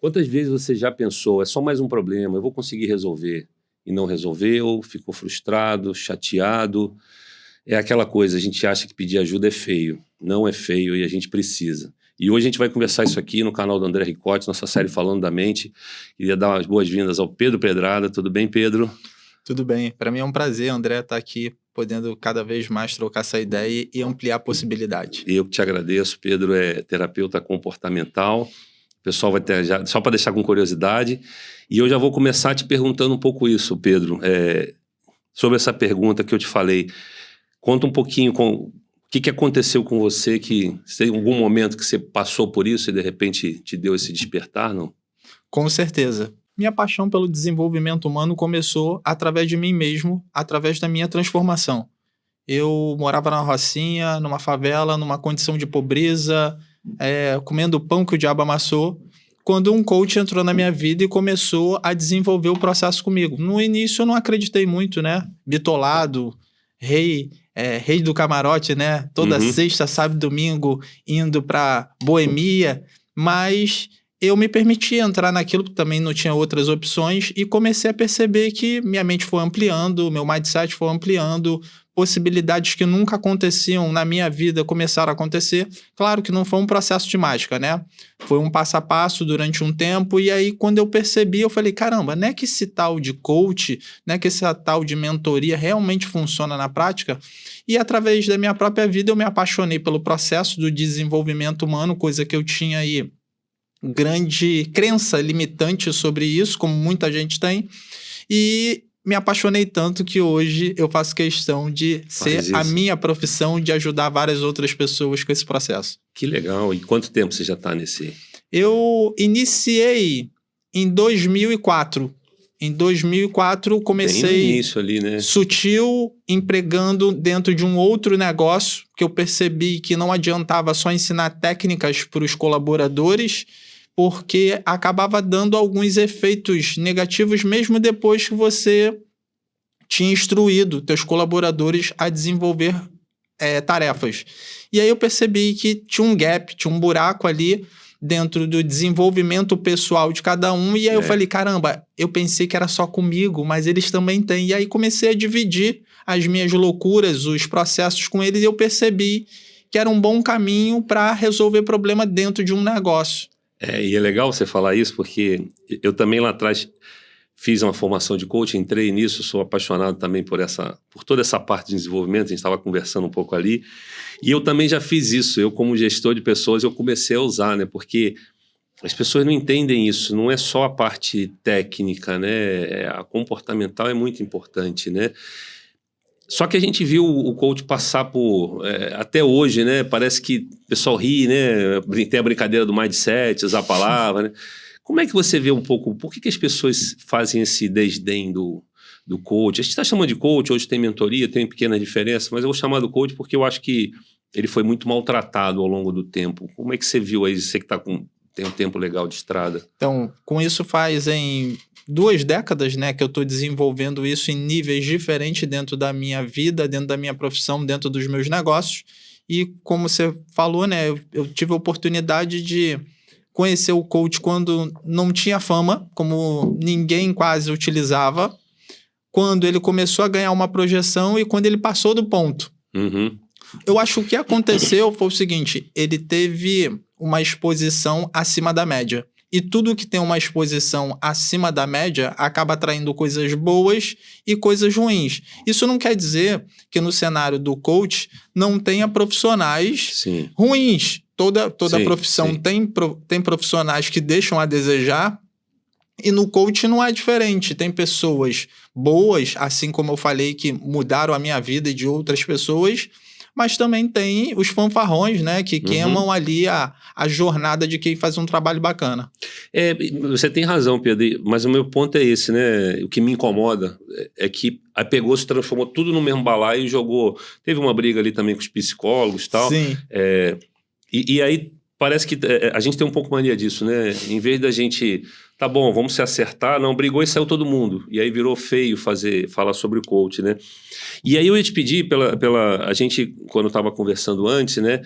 Quantas vezes você já pensou, é só mais um problema, eu vou conseguir resolver, e não resolveu, ficou frustrado, chateado? É aquela coisa, a gente acha que pedir ajuda é feio. Não é feio e a gente precisa. E hoje a gente vai conversar isso aqui no canal do André Ricotti, nossa série Falando da Mente. Queria dar as boas-vindas ao Pedro Pedrada. Tudo bem, Pedro? Tudo bem. Para mim é um prazer, André, estar aqui, podendo cada vez mais trocar essa ideia e ampliar a possibilidade. Eu que te agradeço. Pedro é terapeuta comportamental. O pessoal vai ter, só para deixar com curiosidade. E eu já vou começar te perguntando um pouco isso, Pedro. Sobre essa pergunta que eu te falei. Conta um pouquinho o que aconteceu com você, que tem algum momento que você passou por isso e de repente te deu esse despertar, não? Com certeza. Minha paixão pelo desenvolvimento humano começou através de mim mesmo, através da minha transformação. Eu morava na rocinha, numa favela, numa condição de pobreza, comendo o pão que o diabo amassou, quando um coach entrou na minha vida e começou a desenvolver o processo comigo. No início eu não acreditei muito, né? Bitolado, rei do camarote, né? Toda sexta, sábado e domingo indo pra boemia, mas eu me permiti entrar naquilo, porque também não tinha outras opções, e comecei a perceber que minha mente foi ampliando, meu mindset foi ampliando, possibilidades que nunca aconteciam na minha vida começaram a acontecer. Claro que não foi um processo de mágica, né? Foi um passo a passo durante um tempo, e aí quando eu percebi, eu falei, caramba, não é que esse tal de coach, não é que esse tal de mentoria realmente funciona na prática? E através da minha própria vida eu me apaixonei pelo processo do desenvolvimento humano, coisa que eu tinha aí grande crença limitante sobre isso, como muita gente tem, e me apaixonei tanto que hoje eu faço questão de ser a minha profissão, de ajudar várias outras pessoas com esse processo. Que legal. E quanto tempo você já está nesse? Eu iniciei em 2004. Em 2004 comecei bem no início ali, né? Sutil, empregando dentro de um outro negócio, que eu percebi que não adiantava só ensinar técnicas para os colaboradores, porque acabava dando alguns efeitos negativos mesmo depois que você tinha instruído teus colaboradores a desenvolver tarefas. E aí eu percebi que tinha um gap, tinha um buraco ali dentro do desenvolvimento pessoal de cada um, e aí eu falei, caramba, eu pensei que era só comigo, mas eles também têm. E aí comecei a dividir as minhas loucuras, os processos com eles, e eu percebi que era um bom caminho para resolver problema dentro de um negócio. E é legal você falar isso, porque eu também lá atrás fiz uma formação de coaching, entrei nisso, sou apaixonado também por toda essa parte de desenvolvimento, a gente estava conversando um pouco ali, e eu também já fiz isso, eu como gestor de pessoas, eu comecei a usar, né, porque as pessoas não entendem isso, não é só a parte técnica, né, a comportamental é muito importante, né. Só que a gente viu o coach passar por, até hoje, né, parece que o pessoal ri, né, tem a brincadeira do mindset, usar a palavra, né. Como é que você vê um pouco, por que as pessoas fazem esse desdém do coach? A gente está chamando de coach, hoje tem mentoria, tem pequena diferença, mas eu vou chamar do coach porque eu acho que ele foi muito maltratado ao longo do tempo. Como é que você viu aí, você que tem um tempo legal de estrada? Então, com isso fazem 2 décadas, né, que eu estou desenvolvendo isso em níveis diferentes dentro da minha vida, dentro da minha profissão, dentro dos meus negócios. E como você falou, né, eu tive a oportunidade de conhecer o coach quando não tinha fama, como ninguém quase utilizava, quando ele começou a ganhar uma projeção e quando ele passou do ponto. Eu acho que o que aconteceu foi o seguinte, ele teve uma exposição acima da média. E tudo que tem uma exposição acima da média acaba atraindo coisas boas e coisas ruins. Isso não quer dizer que no cenário do coach não tenha profissionais ruins. Toda profissão tem profissionais que deixam a desejar, e no coach não é diferente. Tem pessoas boas, assim como eu falei, que mudaram a minha vida e de outras pessoas, mas também tem os fanfarrões, né, que queimam ali a jornada de quem faz um trabalho bacana. Você tem razão, Pedro, mas o meu ponto é esse, né? O que me incomoda é que aí pegou, se transformou tudo no mesmo balaio e jogou. Teve uma briga ali também com os psicólogos e tal. Sim. E aí parece que a gente tem um pouco mania disso, né? Em vez da gente, tá bom, vamos se acertar, não, brigou e saiu todo mundo. E aí virou feio falar sobre o coach, né? E aí eu ia te pedir, a gente, quando estava conversando antes, né?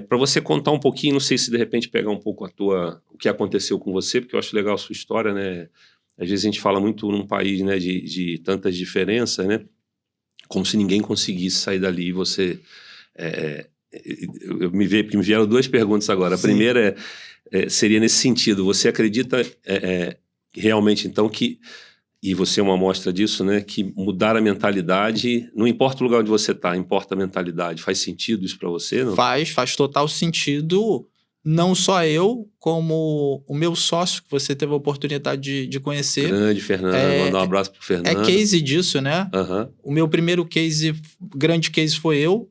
Para você contar um pouquinho, não sei se de repente pegar um pouco o que aconteceu com você, porque eu acho legal a sua história, né? Às vezes a gente fala muito num país, né, de tantas diferenças, né? Como se ninguém conseguisse sair dali e você... porque me vieram duas perguntas agora. A primeira seria nesse sentido. Você acredita realmente, então, que... E você é uma amostra disso, né? Que mudar a mentalidade... Não importa o lugar onde você está, importa a mentalidade. Faz sentido isso para você, não? Faz total sentido. Não só eu, como o meu sócio, que você teve a oportunidade de conhecer. Grande, Fernando. Mandar um abraço pro Fernando. É case disso, né? Uhum. O meu primeiro grande case foi eu,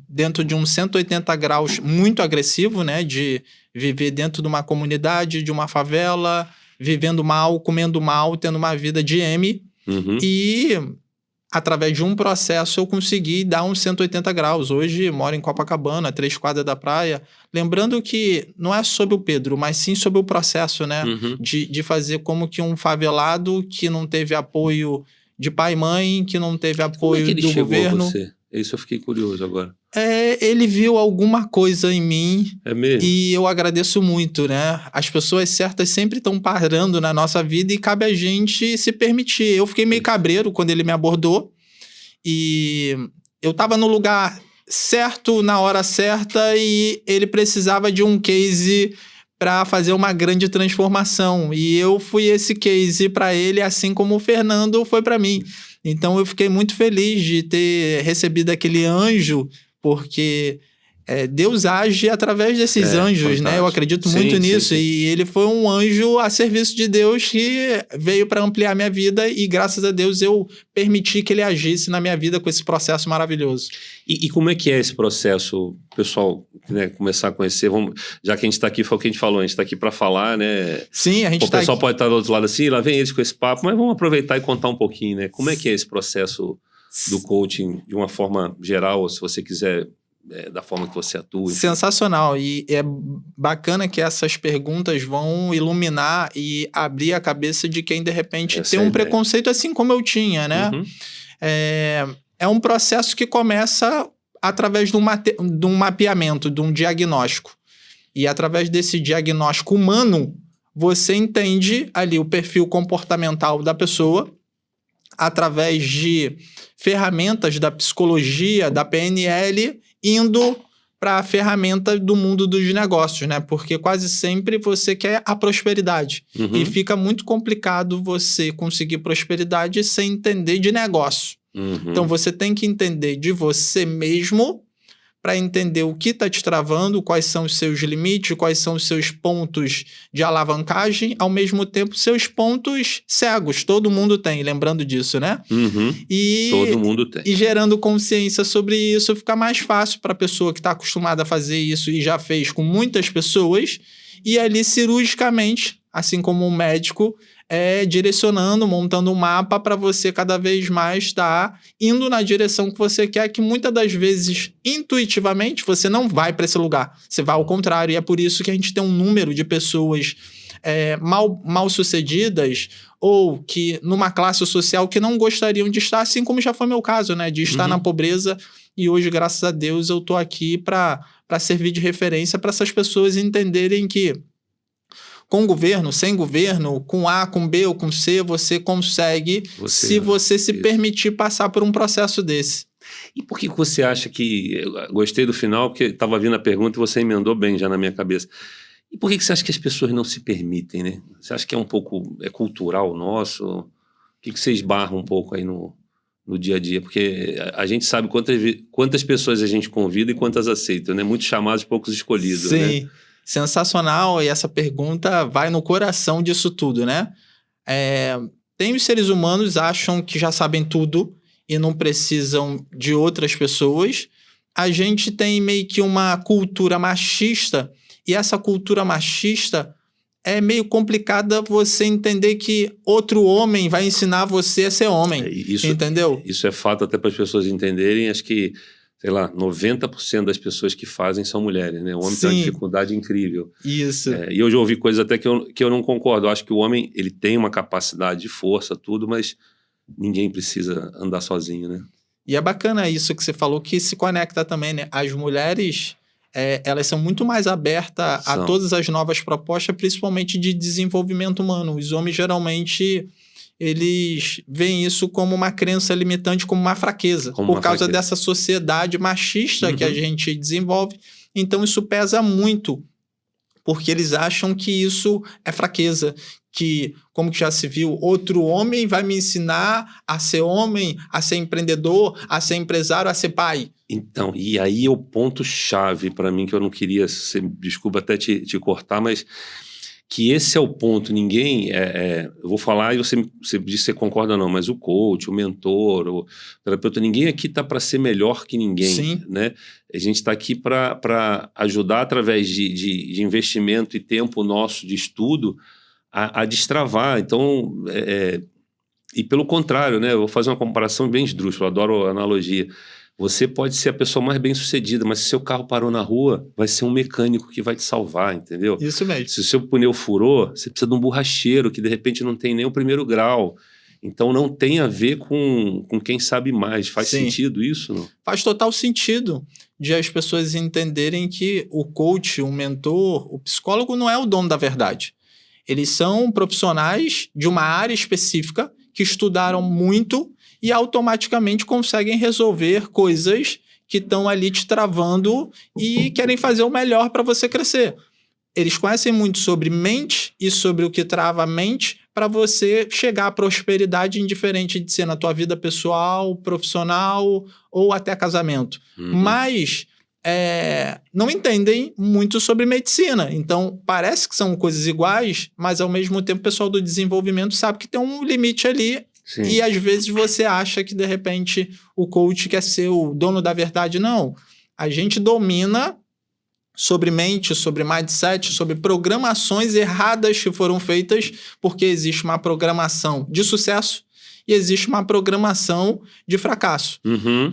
dentro de um 180 graus muito agressivo, né? De viver dentro de uma comunidade, de uma favela, vivendo mal, comendo mal, tendo uma vida de M. Uhum. E... através de um processo, eu consegui dar uns 180 graus. Hoje, moro em Copacabana, 3 quadras da praia. Lembrando que não é sobre o Pedro, mas sim sobre o processo, né? Uhum. De fazer como que um favelado que não teve apoio de pai e mãe, que não teve apoio Como é que ele do chegou governo. A você? Isso eu fiquei curioso agora. Ele viu alguma coisa em mim. É mesmo? E eu agradeço muito, né? As pessoas certas sempre estão parando na nossa vida e cabe a gente se permitir. Eu fiquei meio cabreiro quando ele me abordou e eu tava no lugar certo, na hora certa, e ele precisava de um case para fazer uma grande transformação. E eu fui esse case para ele, assim como o Fernando foi para mim. Então eu fiquei muito feliz de ter recebido aquele anjo, porque Deus age através desses anjos, fantástico, né? Eu acredito muito nisso. Sim. E ele foi um anjo a serviço de Deus que veio para ampliar minha vida e, graças a Deus, eu permiti que ele agisse na minha vida com esse processo maravilhoso. E como é que é esse processo, pessoal, né, começar a conhecer? Já que a gente está aqui, foi o que a gente falou, a gente está aqui para falar, né? Sim, a gente está aqui. O pessoal pode estar do outro lado assim, lá vem eles com esse papo, mas vamos aproveitar e contar um pouquinho, né? Como é que é esse processo do coaching de uma forma geral, ou se você quiser... da forma que você atua. Enfim. Sensacional. E é bacana que essas perguntas vão iluminar e abrir a cabeça de quem, de repente, tem um preconceito assim como eu tinha, né? Uhum. É um processo que começa através de um mapeamento, de um diagnóstico. E através desse diagnóstico humano, você entende ali o perfil comportamental da pessoa, através de ferramentas da psicologia, da PNL, indo para a ferramenta do mundo dos negócios, né? Porque quase sempre você quer a prosperidade. Uhum. E fica muito complicado você conseguir prosperidade sem entender de negócio. Uhum. Então, você tem que entender de você mesmo para entender o que está te travando, quais são os seus limites, quais são os seus pontos de alavancagem, ao mesmo tempo, seus pontos cegos. Todo mundo tem, lembrando disso, né? Uhum. Todo mundo tem. E gerando consciência sobre isso, fica mais fácil para a pessoa que está acostumada a fazer isso e já fez com muitas pessoas, e ali cirurgicamente, assim como um médico, direcionando, montando um mapa para você cada vez mais estar indo na direção que você quer, que muitas das vezes, intuitivamente, você não vai para esse lugar. Você vai ao contrário, e é por isso que a gente tem um número de pessoas mal sucedidas ou que numa classe social que não gostariam de estar, assim como já foi meu caso, né? De estar na pobreza, e hoje, graças a Deus, eu tô aqui para servir de referência para essas pessoas entenderem que com governo, sem governo, com A, com B ou com C, você consegue se você se permitir passar por um processo desse. E por que você acha que... Eu gostei do final, porque estava vindo a pergunta e você emendou bem já na minha cabeça. E por que você acha que as pessoas não se permitem, né? Você acha que é um pouco cultural nosso? O que você esbarra um pouco aí no dia a dia? Porque a gente sabe quantas pessoas a gente convida e quantas aceitam, né? Muitos chamados, poucos escolhidos, Sim. Né? Sensacional, e essa pergunta vai no coração disso tudo, né? Tem os seres humanos que acham que já sabem tudo e não precisam de outras pessoas. A gente tem meio que uma cultura machista, e essa cultura machista é meio complicada você entender que outro homem vai ensinar você a ser homem, entendeu? Isso é fato até para as pessoas entenderem. Acho que sei lá, 90% das pessoas que fazem são mulheres, né? O homem tem uma dificuldade incrível. Isso. E eu já ouvi coisas até que eu não concordo. Eu acho que o homem, ele tem uma capacidade de força, tudo, mas ninguém precisa andar sozinho, né? E é bacana isso que você falou, que se conecta também, né? As mulheres, elas são muito mais abertas a todas as novas propostas, principalmente de desenvolvimento humano. Os homens, geralmente, eles veem isso como uma crença limitante, como uma fraqueza, por causa dessa sociedade machista que a gente desenvolve. Então, isso pesa muito, porque eles acham que isso é fraqueza, que, como que já se viu, outro homem vai me ensinar a ser homem, a ser empreendedor, a ser empresário, a ser pai. Então, e aí é o ponto-chave para mim, que eu não queria, desculpa até te cortar, mas que esse é o ponto. Ninguém, eu vou falar e você diz se você concorda ou não, mas o coach, o mentor, o terapeuta, ninguém aqui está para ser melhor que ninguém. Sim. Né? A gente está aqui para ajudar através de investimento e tempo nosso de estudo a destravar. Então, e pelo contrário, né? Eu vou fazer uma comparação bem esdrúxula, eu adoro a analogia. Você pode ser a pessoa mais bem-sucedida, mas se seu carro parou na rua, vai ser um mecânico que vai te salvar, entendeu? Isso mesmo. Se o seu pneu furou, você precisa de um borracheiro que de repente não tem nem o primeiro grau. Então não tem a ver com quem sabe mais. Faz sentido isso, não? Faz total sentido de as pessoas entenderem que o coach, o mentor, o psicólogo não é o dono da verdade. Eles são profissionais de uma área específica que estudaram muito e automaticamente conseguem resolver coisas que estão ali te travando e querem fazer o melhor para você crescer. Eles conhecem muito sobre mente e sobre o que trava a mente para você chegar à prosperidade, indiferente de ser na tua vida pessoal, profissional ou até casamento. Mas não entendem muito sobre medicina. Então, parece que são coisas iguais, mas ao mesmo tempo o pessoal do desenvolvimento sabe que tem um limite ali. Sim. E às vezes você acha que de repente o coach quer ser o dono da verdade. Não. A gente domina sobre mente, sobre mindset, sobre programações erradas que foram feitas, porque existe uma programação de sucesso e existe uma programação de fracasso.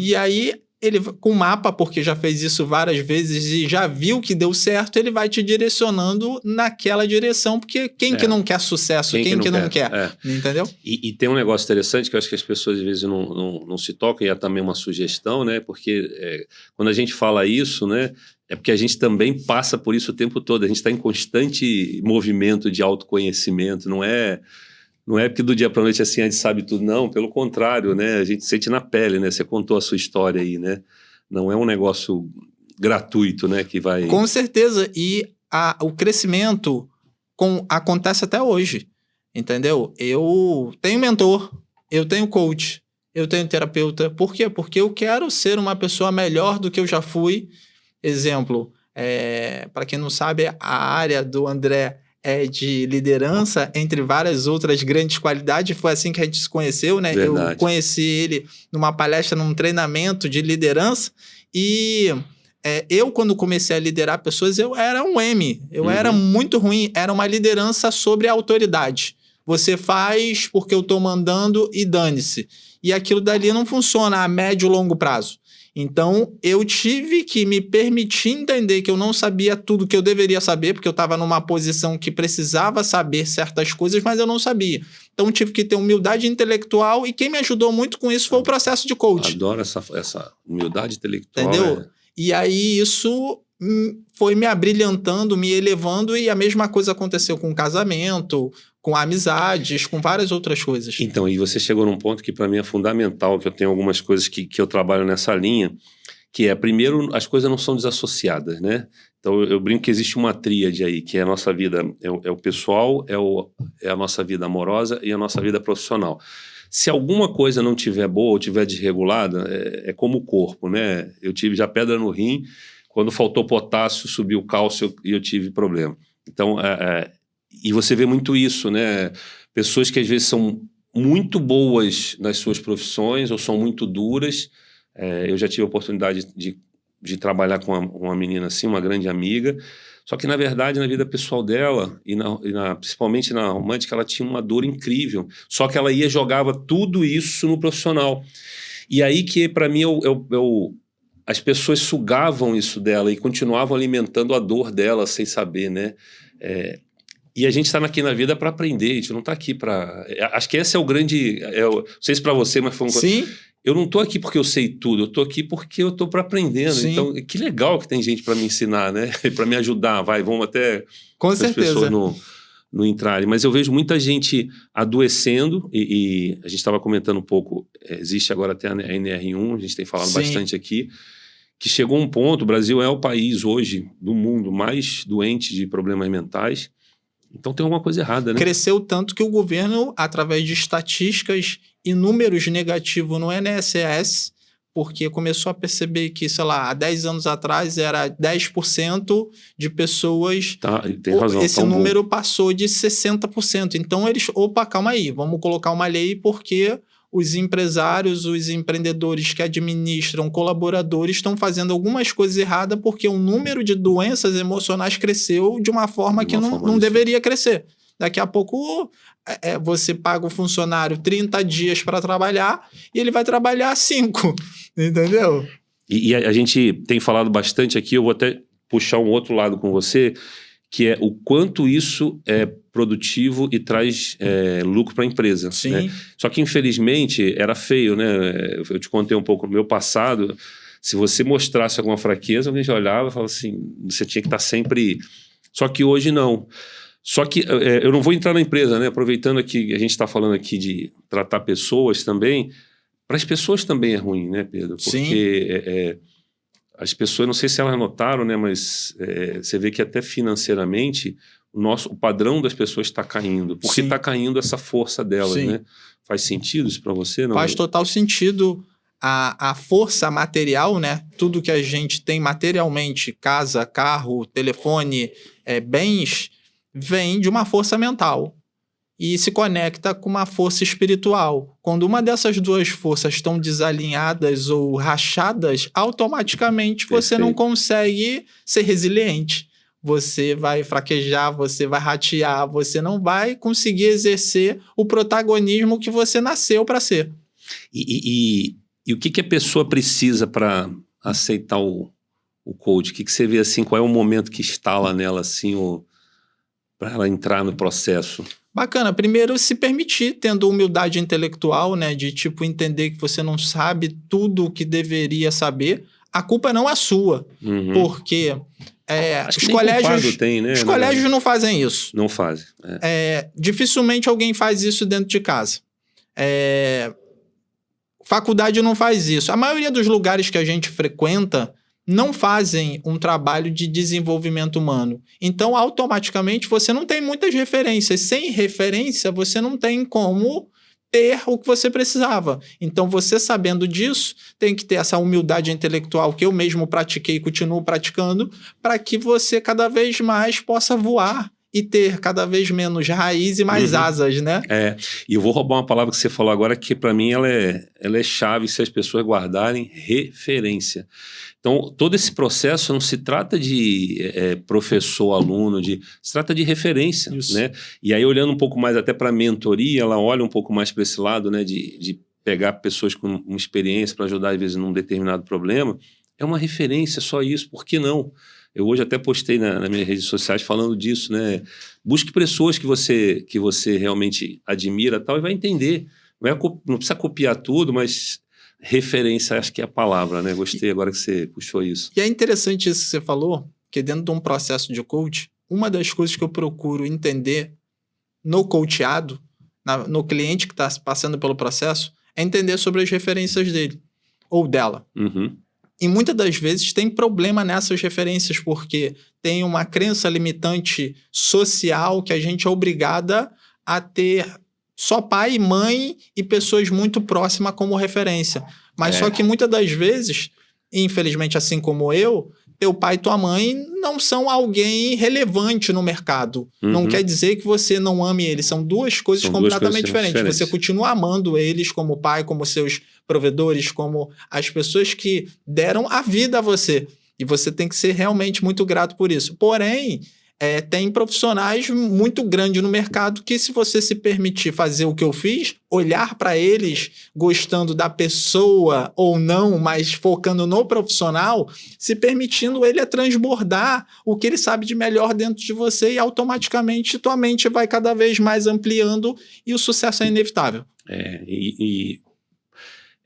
E aí, ele, com mapa, porque já fez isso várias vezes e já viu que deu certo, ele vai te direcionando naquela direção, porque quem que não quer sucesso? Quem que não quer? Entendeu? E tem um negócio interessante que eu acho que as pessoas às vezes não se tocam, e é também uma sugestão, né? Porque quando a gente fala isso, né? É porque a gente também passa por isso o tempo todo. A gente está em constante movimento de autoconhecimento. Não é porque do dia para a noite assim a gente sabe tudo. Não, pelo contrário, né? A gente sente na pele, né? Você contou a sua história aí, né? Não é um negócio gratuito, né? Que vai... Com certeza. E o crescimento acontece até hoje, entendeu? Eu tenho mentor, eu tenho coach, eu tenho terapeuta. Por quê? Porque eu quero ser uma pessoa melhor do que eu já fui. Exemplo, para quem não sabe, a área do André é de liderança, entre várias outras grandes qualidades. Foi assim que a gente se conheceu, né? Verdade. Eu conheci ele numa palestra, num treinamento de liderança, e eu, quando comecei a liderar pessoas, eu era um M. Eu era muito ruim. Era uma liderança sobre a autoridade. Você faz porque eu estou mandando e dane-se. E aquilo dali não funciona a médio e longo prazo. Então, eu tive que me permitir entender que eu não sabia tudo que eu deveria saber, porque eu estava numa posição que precisava saber certas coisas, mas eu não sabia. Então, tive que ter humildade intelectual, e quem me ajudou muito com isso foi o processo de coaching. Adoro essa humildade intelectual. Entendeu? E aí, isso foi me abrilhantando, me elevando, e a mesma coisa aconteceu com o casamento, com amizades, com várias outras coisas. Então, e você chegou num ponto que para mim é fundamental, que eu tenho algumas coisas que eu trabalho nessa linha, que primeiro, as coisas não são desassociadas, né? Então, eu brinco que existe uma tríade aí, que é a nossa vida, é o pessoal, é a nossa vida amorosa e a nossa vida profissional. Se alguma coisa não tiver boa ou tiver desregulada, é como o corpo, né? Eu tive já pedra no rim, quando faltou potássio, subiu o cálcio e eu tive problema. Então, e você vê muito isso, né? Pessoas que às vezes são muito boas nas suas profissões ou são muito duras. Eu já tive a oportunidade de trabalhar com uma menina assim, uma grande amiga. Só que, na verdade, na vida pessoal dela, principalmente na romântica, ela tinha uma dor incrível. Só que ela jogava tudo isso no profissional. E aí que, para mim, as pessoas sugavam isso dela e continuavam alimentando a dor dela sem saber, né? E a gente está aqui na vida para aprender, a gente não está aqui para... Acho que esse é o grande... não sei se para você, mas foi um... Sim. Eu não estou aqui porque eu sei tudo, eu estou aqui porque eu estou para aprendendo. Sim. Então, que legal que tem gente para me ensinar, né? Para me ajudar, vamos até... Com certeza. As pessoas não entrarem. Mas eu vejo muita gente adoecendo e a gente estava comentando um pouco, existe agora até a NR1, a gente tem falado bastante aqui, que chegou um ponto, o Brasil é o país hoje do mundo mais doente de problemas mentais. Então tem alguma coisa errada, né? Cresceu tanto que o governo, através de estatísticas e números negativos no INSS, porque começou a perceber que, sei lá, há 10 anos atrás era 10% de pessoas... tem razão. Esse número passou de 60%. Então eles, opa, calma aí, vamos colocar uma lei porque... os empresários, os empreendedores que administram colaboradores estão fazendo algumas coisas erradas porque o número de doenças emocionais cresceu de uma forma que não deveria crescer. Daqui a pouco você paga o funcionário 30 dias para trabalhar e ele vai trabalhar 5, entendeu? E a gente tem falado bastante aqui, eu vou até puxar um outro lado com você, que é o quanto isso é produtivo e traz lucro para a empresa. Sim. Né? Só que, infelizmente, era feio, né? Eu te contei um pouco no meu passado. Se você mostrasse alguma fraqueza, alguém já olhava e falava assim, você tinha que estar sempre... Só que hoje não. Só que eu não vou entrar na empresa, né? Aproveitando que a gente está falando aqui de tratar pessoas também, para as pessoas também é ruim, né, Pedro? Porque... as pessoas, não sei se elas notaram, né, mas você vê que até financeiramente o padrão das pessoas está caindo, porque está caindo essa força delas, né? Faz sentido isso para você? Não? Faz total sentido. A força material, né? Tudo que a gente tem materialmente, casa, carro, telefone, bens, vem de uma força mental e se conecta com uma força espiritual. Quando uma dessas duas forças estão desalinhadas ou rachadas, automaticamente você não consegue ser resiliente. Você vai fraquejar, você vai ratear, você não vai conseguir exercer o protagonismo que você nasceu para ser. E o que a pessoa precisa para aceitar o coach? O que você vê assim, qual é o momento que instala nela assim, para ela entrar no processo? Bacana. Primeiro, se permitir, tendo humildade intelectual, né? De, entender que você não sabe tudo o que deveria saber. A culpa não é sua. Porque os colégios... né? Os colégios não fazem isso. Não fazem. Dificilmente alguém faz isso dentro de casa. Faculdade não faz isso. A maioria dos lugares que a gente frequenta não fazem um trabalho de desenvolvimento humano. Então, automaticamente, você não tem muitas referências. Sem referência, você não tem como ter o que você precisava. Então, você sabendo disso, tem que ter essa humildade intelectual que eu mesmo pratiquei e continuo praticando, para que você cada vez mais possa voar e ter cada vez menos raiz e mais asas, né? E eu vou roubar uma palavra que você falou agora, que para mim ela é chave se as pessoas guardarem: referência. Então, todo esse processo não se trata de professor, aluno, se trata de referência, né? E aí, olhando um pouco mais até para a mentoria, ela olha um pouco mais para esse lado, né? De pegar pessoas com uma experiência para ajudar, às vezes, num determinado problema. É uma referência, só isso. Por que não? Eu hoje até postei nas minhas redes sociais falando disso, né? Busque pessoas que você realmente admira tal, e vai entender. Não precisa copiar tudo, mas referência acho que é a palavra, né? Gostei agora que você puxou isso. E é interessante isso que você falou, que dentro de um processo de coach, uma das coisas que eu procuro entender no coachado, no cliente que está passando pelo processo, é entender sobre as referências dele ou dela. E muitas das vezes tem problema nessas referências, porque tem uma crença limitante social que a gente é obrigada a ter só pai, mãe e pessoas muito próximas como referência. Mas só que muitas das vezes, infelizmente assim como eu, teu pai e tua mãe não são alguém relevante no mercado. Não quer dizer que você não ame eles. São duas coisas completamente diferentes. Você continua amando eles como pai, como seus provedores, como as pessoas que deram a vida a você. E você tem que ser realmente muito grato por isso. Porém, tem profissionais muito grandes no mercado que, se você se permitir fazer o que eu fiz, olhar para eles gostando da pessoa ou não, mas focando no profissional, se permitindo ele a transbordar o que ele sabe de melhor dentro de você, e automaticamente tua mente vai cada vez mais ampliando e o sucesso é inevitável. É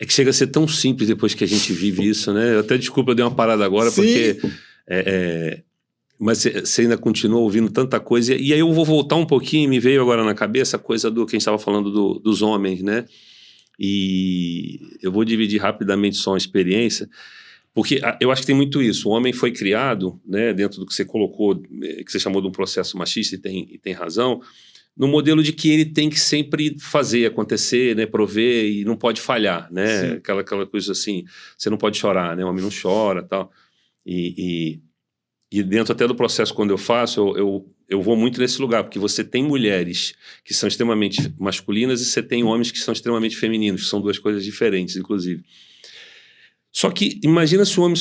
que chega a ser tão simples depois que a gente vive isso, né? Até desculpa, eu dei uma parada agora, Sim. Porque... Mas você ainda continua ouvindo tanta coisa. E aí eu vou voltar um pouquinho, me veio agora na cabeça a coisa do que a gente estava falando dos homens, né? E eu vou dividir rapidamente só uma experiência, porque eu acho que tem muito isso. O homem foi criado, né, dentro do que você colocou, que você chamou de um processo machista, e tem razão, no modelo de que ele tem que sempre fazer acontecer, né, prover, e não pode falhar, né? Aquela coisa assim, você não pode chorar, né? O homem não chora, tal. E dentro até do processo, quando eu faço, eu vou muito nesse lugar, porque você tem mulheres que são extremamente masculinas e você tem homens que são extremamente femininos, que são duas coisas diferentes, inclusive. Só que imagina se o homem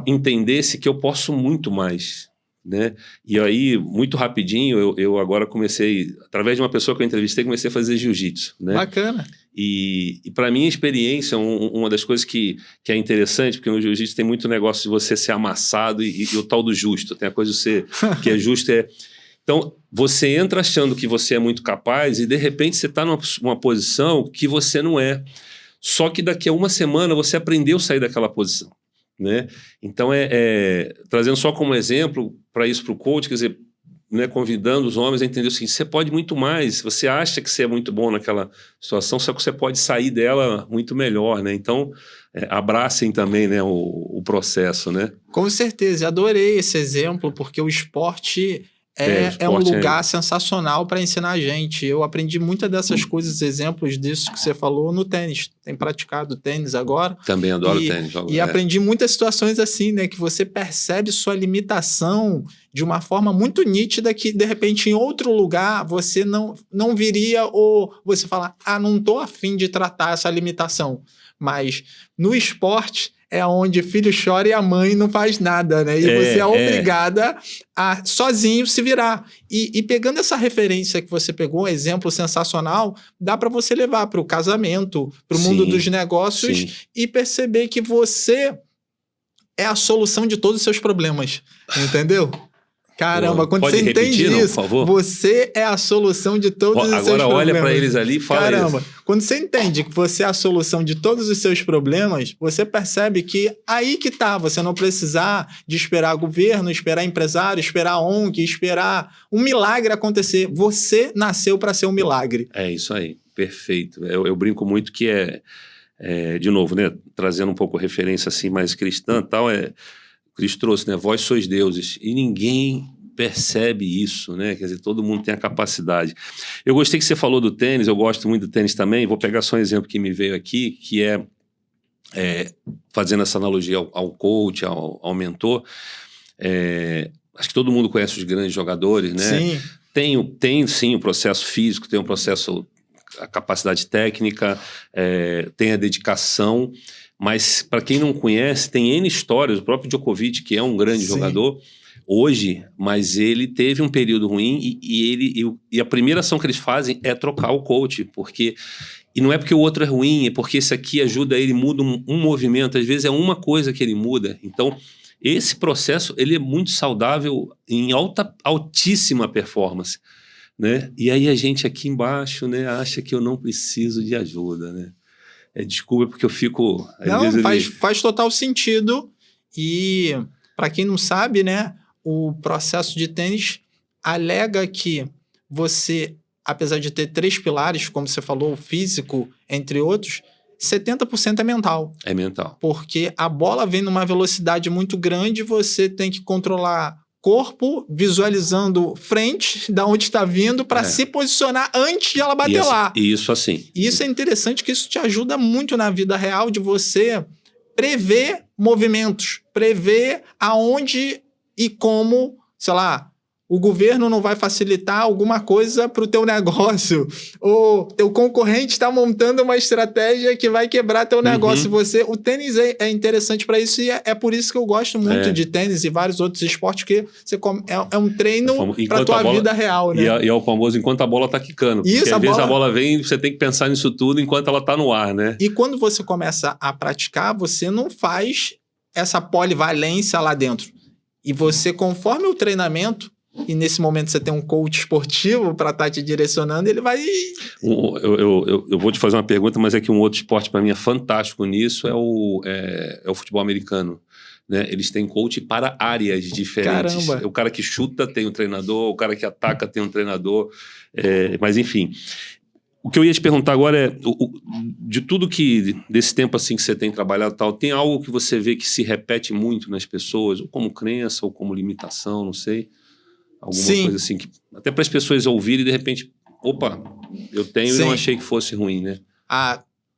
entendesse que eu posso muito mais, né? E aí, muito rapidinho, eu agora comecei, através de uma pessoa que eu entrevistei, comecei a fazer jiu-jitsu, né? Bacana. E para mim a experiência, uma das coisas que é interessante, porque no jiu-jitsu tem muito negócio de você ser amassado e o tal do justo, tem a coisa de ser que é justo. Então, você entra achando que você é muito capaz e de repente você está numa posição que você não é. Só que daqui a uma semana você aprendeu a sair daquela posição, né? Então, trazendo só como exemplo para isso, para o coach, quer dizer, né, convidando os homens a entender o seguinte: você pode muito mais, você acha que você é muito bom naquela situação, só que você pode sair dela muito melhor, né? Então, abracem também, né, o processo, né? Com certeza, adorei esse exemplo, porque o esporte é um lugar sensacional para ensinar a gente. Eu aprendi muitas dessas coisas, exemplos disso que você falou no tênis. Tem praticado tênis agora. Também adoro tênis. E aprendi muitas situações assim, né? Que você percebe sua limitação de uma forma muito nítida, que de repente em outro lugar você não viria, ou você fala, não estou afim de tratar essa limitação. Mas no esporte é onde filho chora e a mãe não faz nada, né? E você é obrigada a sozinho se virar. E pegando essa referência que você pegou, um exemplo sensacional, dá para você levar para o casamento, para o mundo dos negócios, e perceber que você é a solução de todos os seus problemas, entendeu? Caramba, quando você entende isso, você é a solução de todos os seus problemas. Agora olha para eles ali e fala isso. Quando você entende que você é a solução de todos os seus problemas, você percebe que aí que tá, você não precisar de esperar governo, esperar empresário, esperar ONG, esperar um milagre acontecer. Você nasceu para ser um milagre. É isso aí, perfeito. Eu brinco muito que de novo, né, trazendo um pouco referência assim mais cristã e tal, Cristo trouxe, né? Vós sois deuses. E ninguém percebe isso, né? Quer dizer, todo mundo tem a capacidade. Eu gostei que você falou do tênis, eu gosto muito do tênis também. Vou pegar só um exemplo que me veio aqui, que fazendo essa analogia ao coach, ao mentor. Acho que todo mundo conhece os grandes jogadores, né? Sim. Tem sim o processo físico, tem o processo, a capacidade técnica, tem a dedicação. Mas, para quem não conhece, tem N histórias. O próprio Djokovic, que é um grande jogador hoje, mas ele teve um período ruim e a primeira ação que eles fazem é trocar o coach, e não é porque o outro é ruim, é porque esse aqui ajuda ele, muda um movimento, às vezes é uma coisa que ele muda. Então, esse processo ele é muito saudável em altíssima performance, né? E aí a gente aqui embaixo, né, acha que eu não preciso de ajuda, né? Desculpa, porque eu fico... Faz total sentido. E, para quem não sabe, né, o processo de tênis alega que você, apesar de ter 3 pilares, como você falou, físico, entre outros, 70% é mental. É mental. Porque a bola vem numa velocidade muito grande, você tem que controlar corpo, visualizando frente, da onde está vindo, para se posicionar antes de ela bater lá. Isso assim. E isso é interessante, que isso te ajuda muito na vida real, de você prever movimentos, prever aonde e como, sei lá, o governo não vai facilitar alguma coisa para o teu negócio, ou teu concorrente está montando uma estratégia que vai quebrar teu negócio. O tênis é interessante para isso, e é por isso que eu gosto muito de tênis e vários outros esportes, que é um treino para tua vida real, né? E é o famoso enquanto a bola tá quicando. Porque isso, às vezes a bola vem e você tem que pensar nisso tudo enquanto ela tá no ar, né? E quando você começa a praticar, você não faz essa polivalência lá dentro. E você, conforme o treinamento, e nesse momento você tem um coach esportivo para estar te direcionando, ele vai... Eu vou te fazer uma pergunta, mas é que um outro esporte para mim é fantástico nisso, é o futebol americano. Né? Eles têm coach para áreas diferentes. Caramba. O cara que chuta tem um treinador, o cara que ataca tem um treinador. Mas enfim, o que eu ia te perguntar agora é, de tudo desse tempo assim que você tem trabalhado, tal, tem algo que você vê que se repete muito nas pessoas, ou como crença, ou como limitação, não sei... Alguma coisa assim, até para as pessoas ouvirem e de repente, opa, eu tenho e não achei que fosse ruim, né?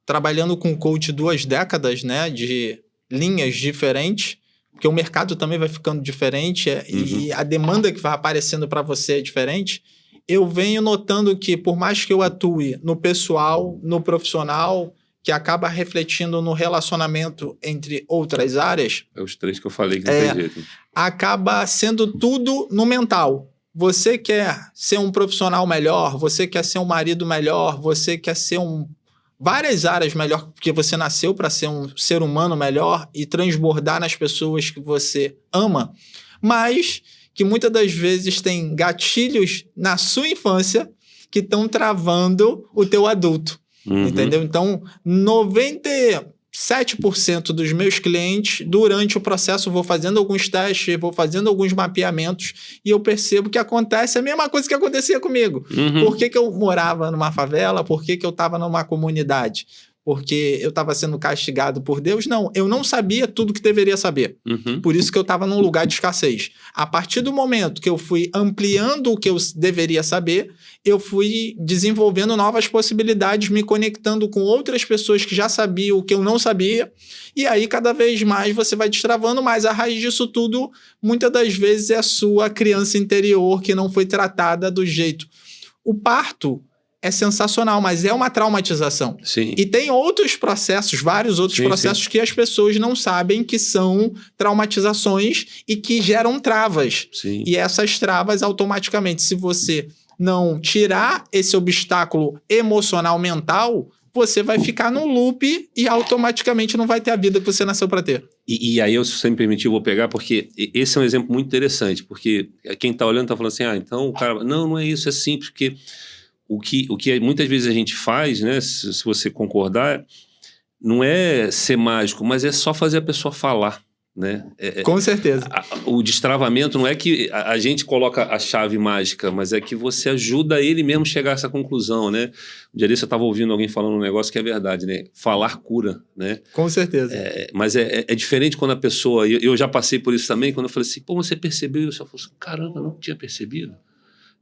Trabalhando com coach 2 décadas, né, de linhas diferentes, porque o mercado também vai ficando diferente e a demanda que vai aparecendo para você é diferente, eu venho notando que, por mais que eu atue no pessoal, no profissional, que acaba refletindo no relacionamento entre outras áreas... É os 3 que eu falei que não tem jeito. Acaba sendo tudo no mental. Você quer ser um profissional melhor, você quer ser um marido melhor, você quer ser várias áreas melhor, porque você nasceu para ser um ser humano melhor e transbordar nas pessoas que você ama, mas que muitas das vezes tem gatilhos na sua infância que estão travando o teu adulto. Entendeu? Então, 97% dos meus clientes, durante o processo, vou fazendo alguns testes, vou fazendo alguns mapeamentos e eu percebo que acontece a mesma coisa que acontecia comigo. Por que eu morava numa favela? Por que eu estava numa comunidade? Porque eu estava sendo castigado por Deus? Não, eu não sabia tudo que deveria saber. Por isso que eu estava num lugar de escassez. A partir do momento que eu fui ampliando o que eu deveria saber, eu fui desenvolvendo novas possibilidades, me conectando com outras pessoas que já sabiam o que eu não sabia, e aí cada vez mais você vai destravando, mas a raiz disso tudo, muitas das vezes, é a sua criança interior que não foi tratada do jeito. O parto é sensacional, mas é uma traumatização. Sim. E tem outros processos, vários outros processos que as pessoas não sabem que são traumatizações e que geram travas. Sim. E essas travas, automaticamente, se você não tirar esse obstáculo emocional mental, você vai ficar num loop e automaticamente não vai ter a vida que você nasceu para ter. E aí, se você me permitir, eu vou pegar, porque esse é um exemplo muito interessante, porque quem está olhando está falando assim, então o cara... Não é isso, é simples, porque... O que muitas vezes a gente faz, né, se você concordar, não é ser mágico, mas é só fazer a pessoa falar, né? Com certeza. O destravamento não é que a gente coloca a chave mágica, mas é que você ajuda ele mesmo a chegar a essa conclusão, né? Um dia desse eu estava ouvindo alguém falando um negócio que é verdade, né? Falar cura, né? Com certeza. Mas é diferente quando a pessoa... Eu já passei por isso também, quando eu falei assim, pô, você percebeu isso? Eu falei assim, caramba, eu não tinha percebido.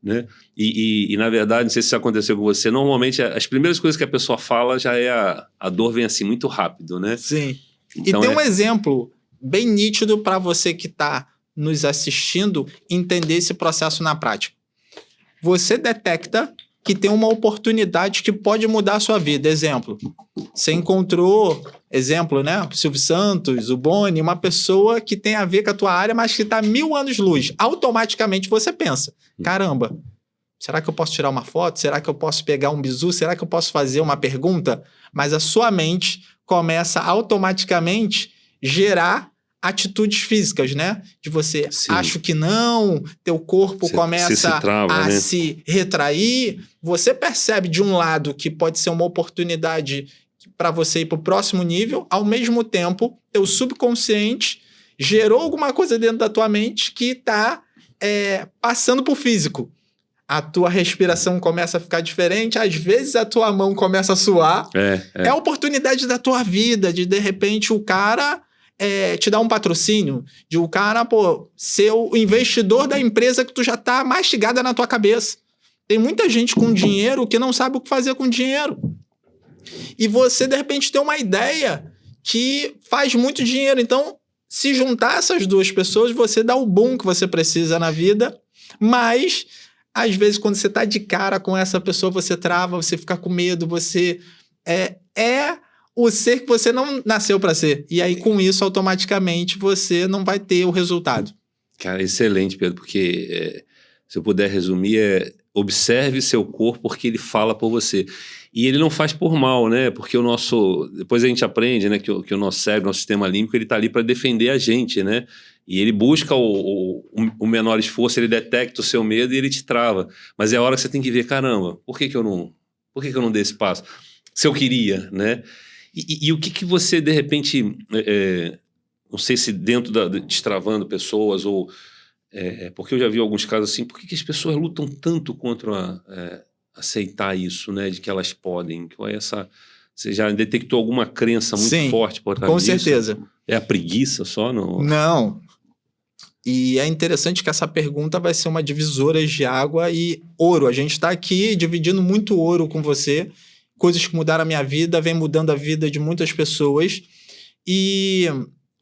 Né? E na verdade, não sei se isso aconteceu com você, normalmente as primeiras coisas que a pessoa fala já é a dor vem assim muito rápido, né? Sim. Então, e tem um exemplo bem nítido para você que está nos assistindo entender esse processo na prática. Você detecta que tem uma oportunidade que pode mudar a sua vida. Exemplo, você encontrou, né? O Silvio Santos, o Boni, uma pessoa que tem a ver com a tua área, mas que está 1000 anos-luz. Automaticamente você pensa, caramba, será que eu posso tirar uma foto? Será que eu posso pegar um bizu? Será que eu posso fazer uma pergunta? Mas a sua mente começa automaticamente gerar atitudes físicas, né? De você, acho que não, teu corpo começa a se retrair. Você percebe de um lado que pode ser uma oportunidade para você ir para o próximo nível, ao mesmo tempo, teu subconsciente gerou alguma coisa dentro da tua mente que está passando para o físico. A tua respiração começa a ficar diferente, às vezes a tua mão começa a suar. É a oportunidade da tua vida, de repente o cara... te dar um patrocínio, de o cara, ser o investidor da empresa que tu já tá mastigada na tua cabeça. Tem muita gente com dinheiro que não sabe o que fazer com dinheiro. E você, de repente, tem uma ideia que faz muito dinheiro. Então, se juntar essas duas pessoas, você dá o boom que você precisa na vida, Mas, às vezes, quando você tá de cara com essa pessoa, você trava, você fica com medo, você é o ser que você não nasceu para ser. E aí, com isso, automaticamente, você não vai ter o resultado. Cara, excelente, Pedro, porque se eu puder resumir, observe seu corpo porque ele fala por você. E ele não faz por mal, né? Porque depois a gente aprende, né, que o nosso cérebro, nosso sistema límbico, ele tá ali para defender a gente, né? E ele busca o menor esforço, ele detecta o seu medo e ele te trava. Mas é a hora que você tem que ver, caramba, por que eu não dei esse passo? Se eu queria, né? E o que você, de repente, não sei se dentro destravando pessoas ou... porque eu já vi alguns casos assim, por que as pessoas lutam tanto contra aceitar isso, né? De que elas podem? Você já detectou alguma crença muito forte por trás disso? Com certeza. É a preguiça só? Não. E é interessante que essa pergunta vai ser uma divisora de água e ouro. A gente está aqui dividindo muito ouro com você. Coisas que mudaram a minha vida, vem mudando a vida de muitas pessoas. E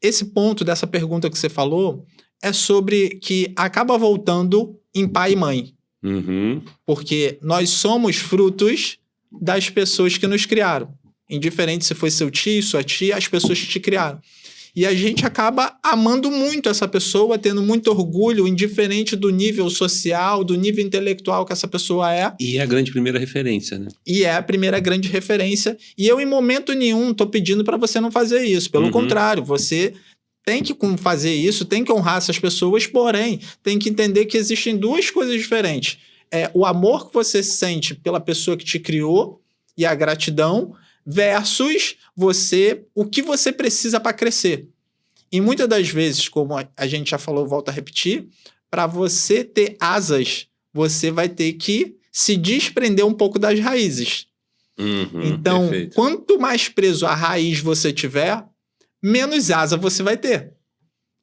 esse ponto dessa pergunta que você falou é sobre que acaba voltando em pai e mãe. Uhum. Porque nós somos frutos das pessoas que nos criaram. Indiferente se foi seu tio, sua tia, as pessoas que te criaram. E a gente acaba amando muito essa pessoa, tendo muito orgulho, indiferente do nível social, do nível intelectual que essa pessoa é. E é a grande primeira referência, né? E é a primeira grande referência. E eu, em momento nenhum, estou pedindo para você não fazer isso. Pelo contrário, você tem que fazer isso, tem que honrar essas pessoas, porém, tem que entender que existem duas coisas diferentes. O amor que você sente pela pessoa que te criou e a gratidão versus o que você precisa para crescer. E muitas das vezes, como a gente já falou, volto a repetir, para você ter asas, você vai ter que se desprender um pouco das raízes. Então, perfeito. Quanto mais preso à raiz você tiver, menos asa você vai ter.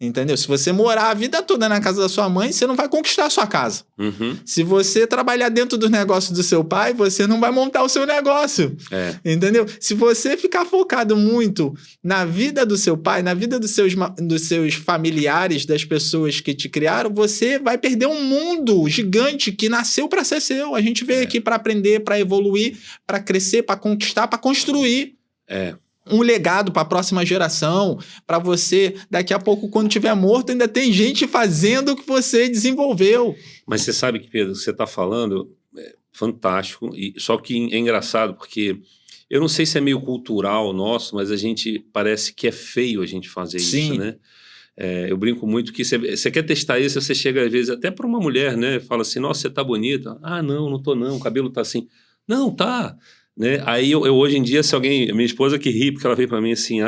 Entendeu? Se você morar a vida toda na casa da sua mãe, você não vai conquistar a sua casa. Se você trabalhar dentro dos negócios do seu pai, você não vai montar o seu negócio. Entendeu? Se você ficar focado muito na vida do seu pai, na vida dos seus familiares, das pessoas que te criaram, você vai perder um mundo gigante que nasceu para ser seu. A gente veio aqui para aprender, para evoluir, para crescer, para conquistar, para construir. Um legado para a próxima geração, para você, daqui a pouco, quando estiver morto, ainda tem gente fazendo o que você desenvolveu. Mas você sabe que, Pedro, você está falando, fantástico, só que é engraçado, porque eu não sei se é meio cultural nosso, mas a gente parece que é feio a gente fazer isso, né? Eu brinco muito que você quer testar isso, você chega às vezes até para uma mulher, né? Fala assim, nossa, você tá bonita. Ah, não tô não, o cabelo tá assim. Não, tá... Né? Aí eu hoje em dia, se alguém... Minha esposa que ri, porque ela veio pra mim assim,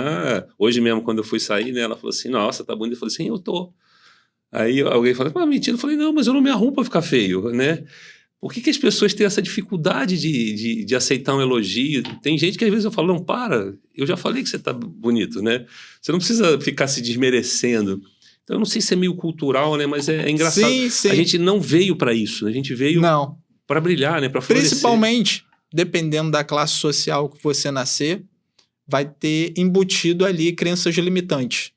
hoje mesmo quando eu fui sair, né, ela falou assim, nossa, tá bonito. Eu falei assim, eu tô. Aí alguém falou, mentira. Eu falei, não, mas eu não me arrumo pra ficar feio, né? Por que as pessoas têm essa dificuldade de aceitar um elogio? Tem gente que às vezes eu falo, não, para, eu já falei que você tá bonito, né? Você não precisa ficar se desmerecendo. Então eu não sei se é meio cultural, né, mas é engraçado. Sim. A gente não veio pra isso, a gente veio pra brilhar, né, pra florescer. Principalmente... dependendo da classe social que você nascer, vai ter embutido ali crenças limitantes.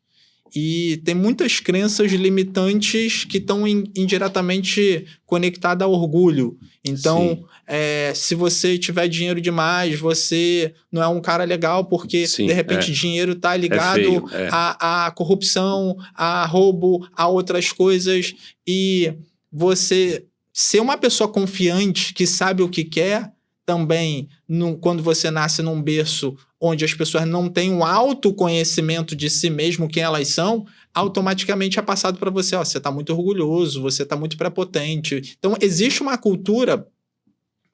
E tem muitas crenças limitantes que estão indiretamente conectadas ao orgulho. Então, se você tiver dinheiro demais, você não é um cara legal, porque, de repente, dinheiro está ligado à corrupção, a roubo, a outras coisas. E você ser uma pessoa confiante, que sabe o que quer, também, quando você nasce num berço onde as pessoas não têm um autoconhecimento de si mesmo, quem elas são, automaticamente é passado para você, você está muito orgulhoso, você está muito prepotente. Então, existe uma cultura,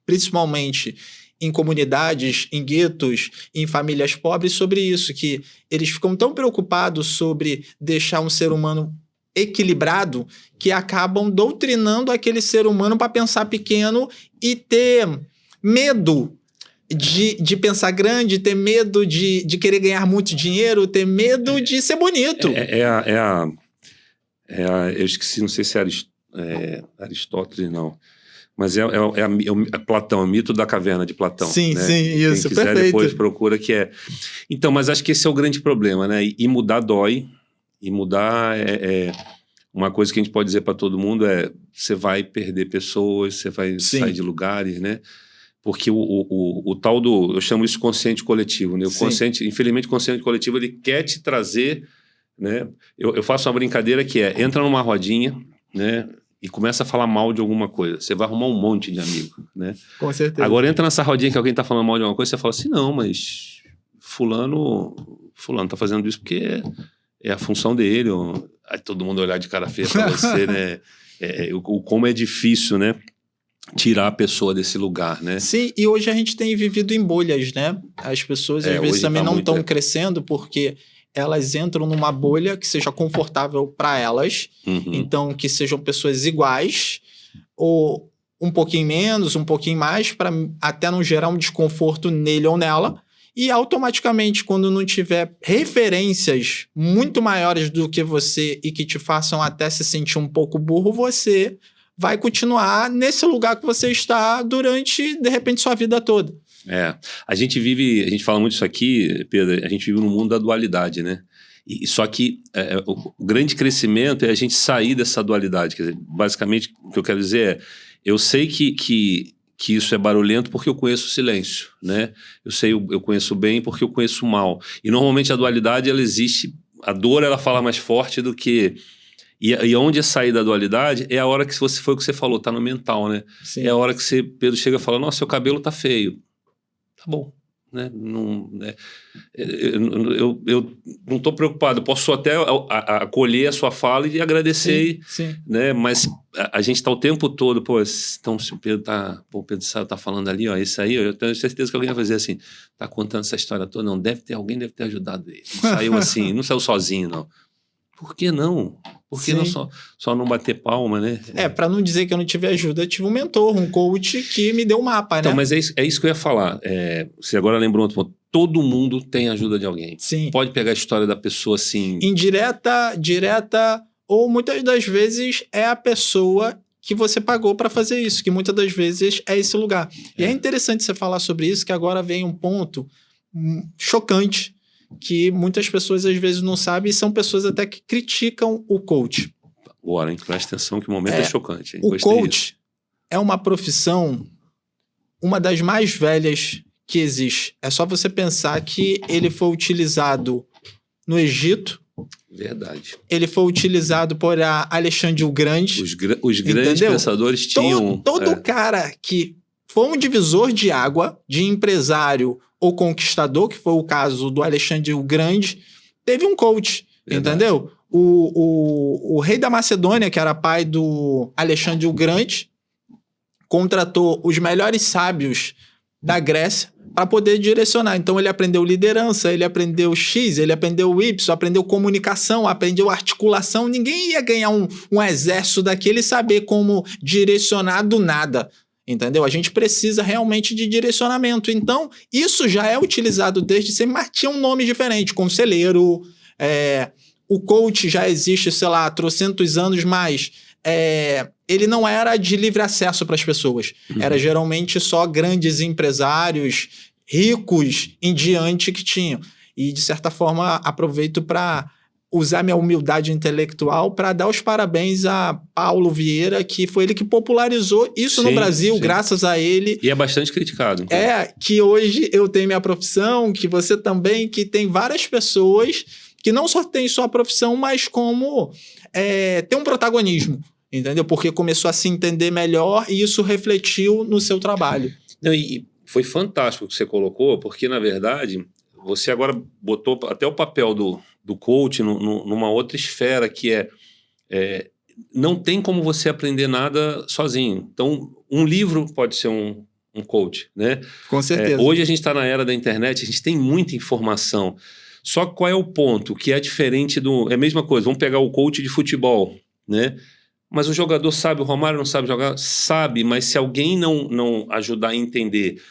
principalmente em comunidades, em guetos, em famílias pobres, sobre isso, que eles ficam tão preocupados sobre deixar um ser humano equilibrado, que acabam doutrinando aquele ser humano para pensar pequeno e ter... medo de pensar grande, ter medo de querer ganhar muito dinheiro, ter medo de ser bonito. Eu esqueci, não sei se é Aristóteles, não. Mas é Platão, o mito da caverna de Platão. Sim, né? Isso, quem quiser perfeito. Depois procura que é. Então, mas acho que esse é o grande problema, né? E mudar dói, e mudar uma coisa que a gente pode dizer para todo mundo é: você vai perder pessoas, você vai sair de lugares, né? Porque o tal do... Eu chamo isso de consciente coletivo, né? O consciente, infelizmente, o consciente coletivo, ele quer te trazer, né? Eu faço uma brincadeira que é: entra numa rodinha, né? E começa a falar mal de alguma coisa. Você vai arrumar um monte de amigo, né? Com certeza. Agora entra nessa rodinha que alguém tá falando mal de alguma coisa, você fala assim: não, mas fulano tá fazendo isso porque é a função dele. Aí todo mundo olhar de cara feia pra você, né? Como é difícil, né? Tirar a pessoa desse lugar, né? Sim, e hoje a gente tem vivido em bolhas, né? As pessoas às vezes também não estão crescendo porque elas entram numa bolha que seja confortável para elas, então que sejam pessoas iguais, ou um pouquinho menos, um pouquinho mais, para até não gerar um desconforto nele ou nela, e automaticamente, quando não tiver referências muito maiores do que você e que te façam até se sentir um pouco burro, você vai continuar nesse lugar que você está durante, de repente, sua vida toda. A gente fala muito isso aqui, Pedro, a gente vive num mundo da dualidade, né? E só que o grande crescimento é a gente sair dessa dualidade. Quer dizer, basicamente, o que eu quero dizer é: eu sei que isso é barulhento porque eu conheço o silêncio, né? Eu conheço bem porque eu conheço o mal. E normalmente a dualidade, ela existe, a dor, ela fala mais forte do que... E onde é sair da dualidade é a hora que foi o que você falou, tá no mental, né? Sim. É a hora que Pedro chega e fala: nossa, seu cabelo tá feio. Tá bom, né? Não, né? Eu não estou preocupado, eu posso até acolher a sua fala e agradecer, sim. Né? Mas a gente está o tempo todo, então se o Pedro tá falando ali, ó, isso aí, eu tenho certeza que alguém vai fazer assim, tá contando essa história toda, não, alguém deve ter ajudado ele, não saiu assim, não saiu sozinho, não. Por que não? Por que não só não bater palma, né? Para não dizer que eu não tive ajuda, eu tive um mentor, um coach que me deu um mapa, então, né? Mas é isso que eu ia falar. Você agora lembrou outro ponto. Todo mundo tem ajuda de alguém. Sim. Pode pegar a história da pessoa assim... indireta, direta, ou muitas das vezes é a pessoa que você pagou para fazer isso, que muitas das vezes é esse lugar. E é interessante você falar sobre isso, que agora vem um ponto chocante, que muitas pessoas às vezes não sabem, e são pessoas até que criticam o coach. Agora, hein? Presta atenção que o momento é chocante. Hein? O coach é uma profissão, uma das mais velhas que existe. É só você pensar que ele foi utilizado no Egito. Verdade. Ele foi utilizado por Alexandre o Grande. Os grandes pensadores tinham... Todo cara que foi um divisor de água, de empresário ou conquistador, que foi o caso do Alexandre o Grande, teve um coach, entendeu? O rei da Macedônia, que era pai do Alexandre o Grande, contratou os melhores sábios da Grécia para poder direcionar. Então ele aprendeu liderança, ele aprendeu X, ele aprendeu Y, aprendeu comunicação, aprendeu articulação. Ninguém ia ganhar um exército daquele e saber como direcionar do nada. Entendeu? A gente precisa realmente de direcionamento. Então, isso já é utilizado desde sempre, mas tinha um nome diferente. Conselheiro, o coach já existe, sei lá, há trocentos anos, mas ele não era de livre acesso para as pessoas. Era geralmente só grandes empresários, ricos em diante que tinham. E, de certa forma, aproveito para usar minha humildade intelectual para dar os parabéns a Paulo Vieira, que foi ele que popularizou isso no Brasil, graças a ele. E é bastante criticado. Então. Que hoje eu tenho minha profissão, que você também, que tem várias pessoas que não só tem sua profissão, mas como tem um protagonismo, entendeu? Porque começou a se entender melhor e isso refletiu no seu trabalho. Não, e foi fantástico o que você colocou, porque, na verdade, você agora botou até o papel do coach numa outra esfera, que não tem como você aprender nada sozinho. Então, um livro pode ser um coach, né? Com certeza. Hoje a gente está na era da internet, a gente tem muita informação. Só que qual é o ponto? Que é diferente é a mesma coisa, vamos pegar o coach de futebol, né? Mas o jogador sabe, o Romário não sabe jogar? Sabe, mas se alguém não ajudar a entender,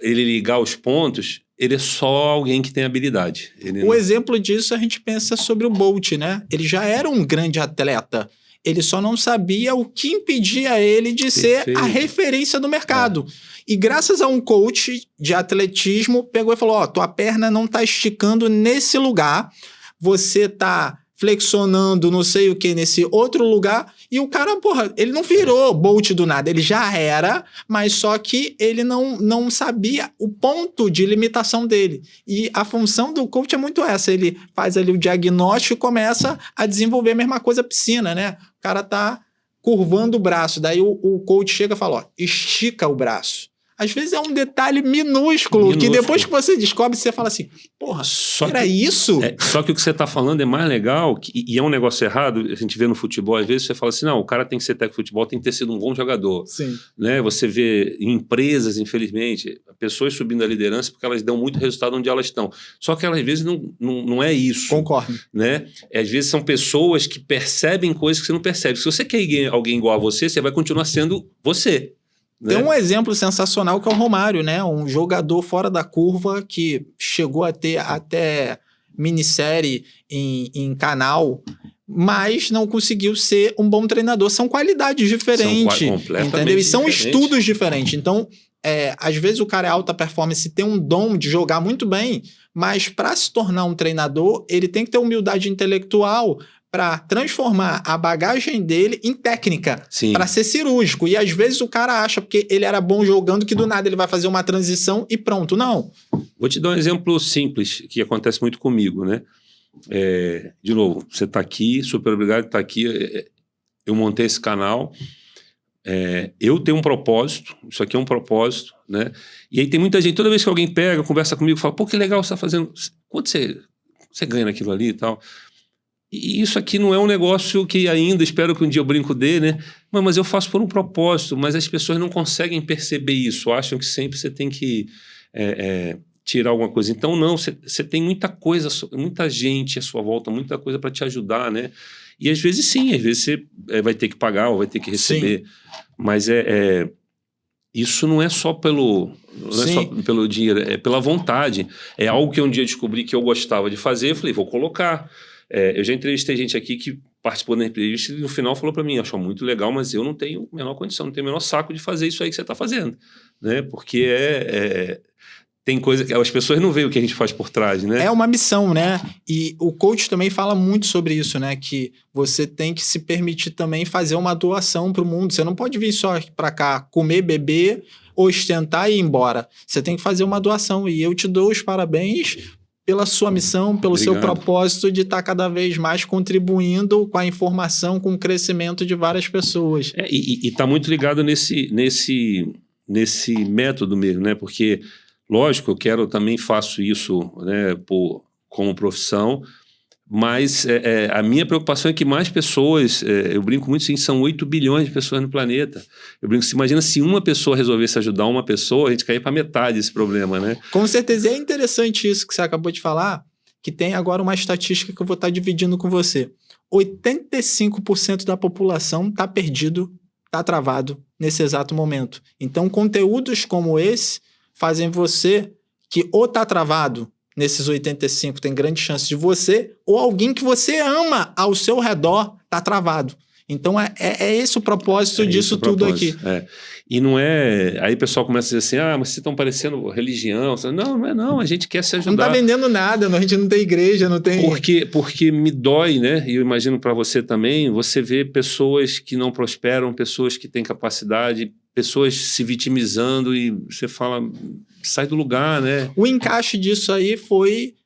ele ligar os pontos... ele é só alguém que tem habilidade. Exemplo disso, a gente pensa sobre o Bolt, né? Ele já era um grande atleta. Ele só não sabia o que impedia ele de ser a referência do mercado. E graças a um coach de atletismo, pegou e falou, tua perna não tá esticando nesse lugar, você tá flexionando não sei o que nesse outro lugar, e o cara, porra, ele não virou Bolt do nada, ele já era, mas só que ele não sabia o ponto de limitação dele. E a função do coach é muito essa, ele faz ali o diagnóstico e começa a desenvolver a mesma coisa piscina, né? O cara tá curvando o braço, daí o coach chega e fala, ó, estica o braço. Às vezes é um detalhe minúsculo, que depois que você descobre, você fala assim, porra, era isso? Só que o que você está falando é mais legal, e é um negócio errado, a gente vê no futebol, às vezes você fala assim, não, o cara tem que ser técnico de futebol, tem que ter sido um bom jogador. Sim. Né? Você vê em empresas, infelizmente, pessoas subindo a liderança porque elas dão muito resultado onde elas estão. Só que elas, às vezes, não é isso. Concordo. Né? Às vezes são pessoas que percebem coisas que você não percebe. Se você quer alguém igual a você, você vai continuar sendo você. Tem um exemplo sensacional que é o Romário, né? Um jogador fora da curva que chegou a ter até minissérie em canal, mas não conseguiu ser um bom treinador. São qualidades diferentes, entendeu? E são estudos diferentes. Então, às vezes o cara é alta performance, tem um dom de jogar muito bem, mas para se tornar um treinador, ele tem que ter humildade intelectual para transformar a bagagem dele em técnica, para ser cirúrgico. E às vezes o cara acha, porque ele era bom jogando, que do nada ele vai fazer uma transição e pronto. Não. Vou te dar um exemplo simples, que acontece muito comigo, né? De novo, você está aqui, super obrigado por estar aqui. Eu montei esse canal. Eu tenho um propósito, isso aqui é um propósito, né? E aí tem muita gente, toda vez que alguém pega, conversa comigo, fala, pô, que legal você está fazendo. Quanto você ganha naquilo ali e tal? E isso aqui não é um negócio que ainda, espero que um dia eu brinco dele, né? Mas eu faço por um propósito, mas as pessoas não conseguem perceber isso, acham que sempre você tem que tirar alguma coisa. Então, não, você tem muita coisa, muita gente à sua volta, muita coisa para te ajudar, né? E às vezes sim, às vezes você vai ter que pagar ou vai ter que receber. Sim. Mas isso não é só pelo dinheiro, é pela vontade. É algo que um dia descobri que eu gostava de fazer, eu falei, vou colocar. Eu já entrevistei gente aqui que participou da entrevista e no final falou para mim, achou muito legal, mas eu não tenho a menor condição, não tenho o menor saco de fazer isso aí que você está fazendo, né? Porque tem coisa que as pessoas não veem o que a gente faz por trás, né? É uma missão, né? E o coach também fala muito sobre isso, né? Que você tem que se permitir também fazer uma doação para o mundo. Você não pode vir só para cá comer, beber, ostentar e ir embora. Você tem que fazer uma doação. E eu te dou os parabéns pela sua missão, pelo seu propósito de estar cada vez mais contribuindo com a informação, com o crescimento de várias pessoas. E está muito ligado nesse método mesmo, né? Porque, lógico, eu também faço isso, né, como profissão, mas a minha preocupação é que mais pessoas, eu brinco muito assim, são 8 bilhões de pessoas no planeta. Eu brinco, imagina se uma pessoa resolvesse ajudar uma pessoa, a gente cair para metade desse problema, né? Com certeza, é interessante isso que você acabou de falar, que tem agora uma estatística que eu vou estar dividindo com você. 85% da população está perdido, está travado nesse exato momento. Então, conteúdos como esse fazem você que ou está travado, nesses 85 tem grande chance de você ou alguém que você ama ao seu redor tá travado. Então é esse o propósito disso tudo aqui. E não é... Aí o pessoal começa a dizer assim, mas vocês estão parecendo religião. Não é não, a gente quer se ajudar. Não tá vendendo nada, a gente não tem igreja, não tem... Porque me dói, né? E eu imagino para você também, você vê pessoas que não prosperam, pessoas que têm capacidade, pessoas se vitimizando e você fala, sai do lugar, né? O encaixe disso aí foi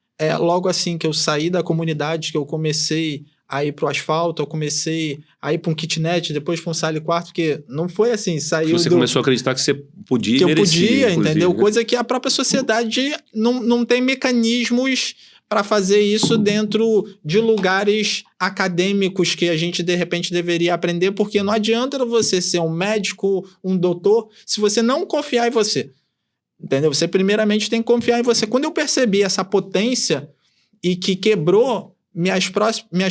logo assim que eu saí da comunidade, que eu comecei a ir pro asfalto, eu comecei a ir para um kitnet, depois para um sala e quarto, porque não foi assim, saiu Você começou a acreditar que você podia e merecia. Que eu podia, entendeu? Né? Coisa que a própria sociedade não tem mecanismos para fazer isso dentro de lugares acadêmicos que a gente, de repente, deveria aprender, porque não adianta você ser um médico, um doutor, se você não confiar em você. Entendeu? Você primeiramente tem que confiar em você. Quando eu percebi essa potência e que quebrou minhas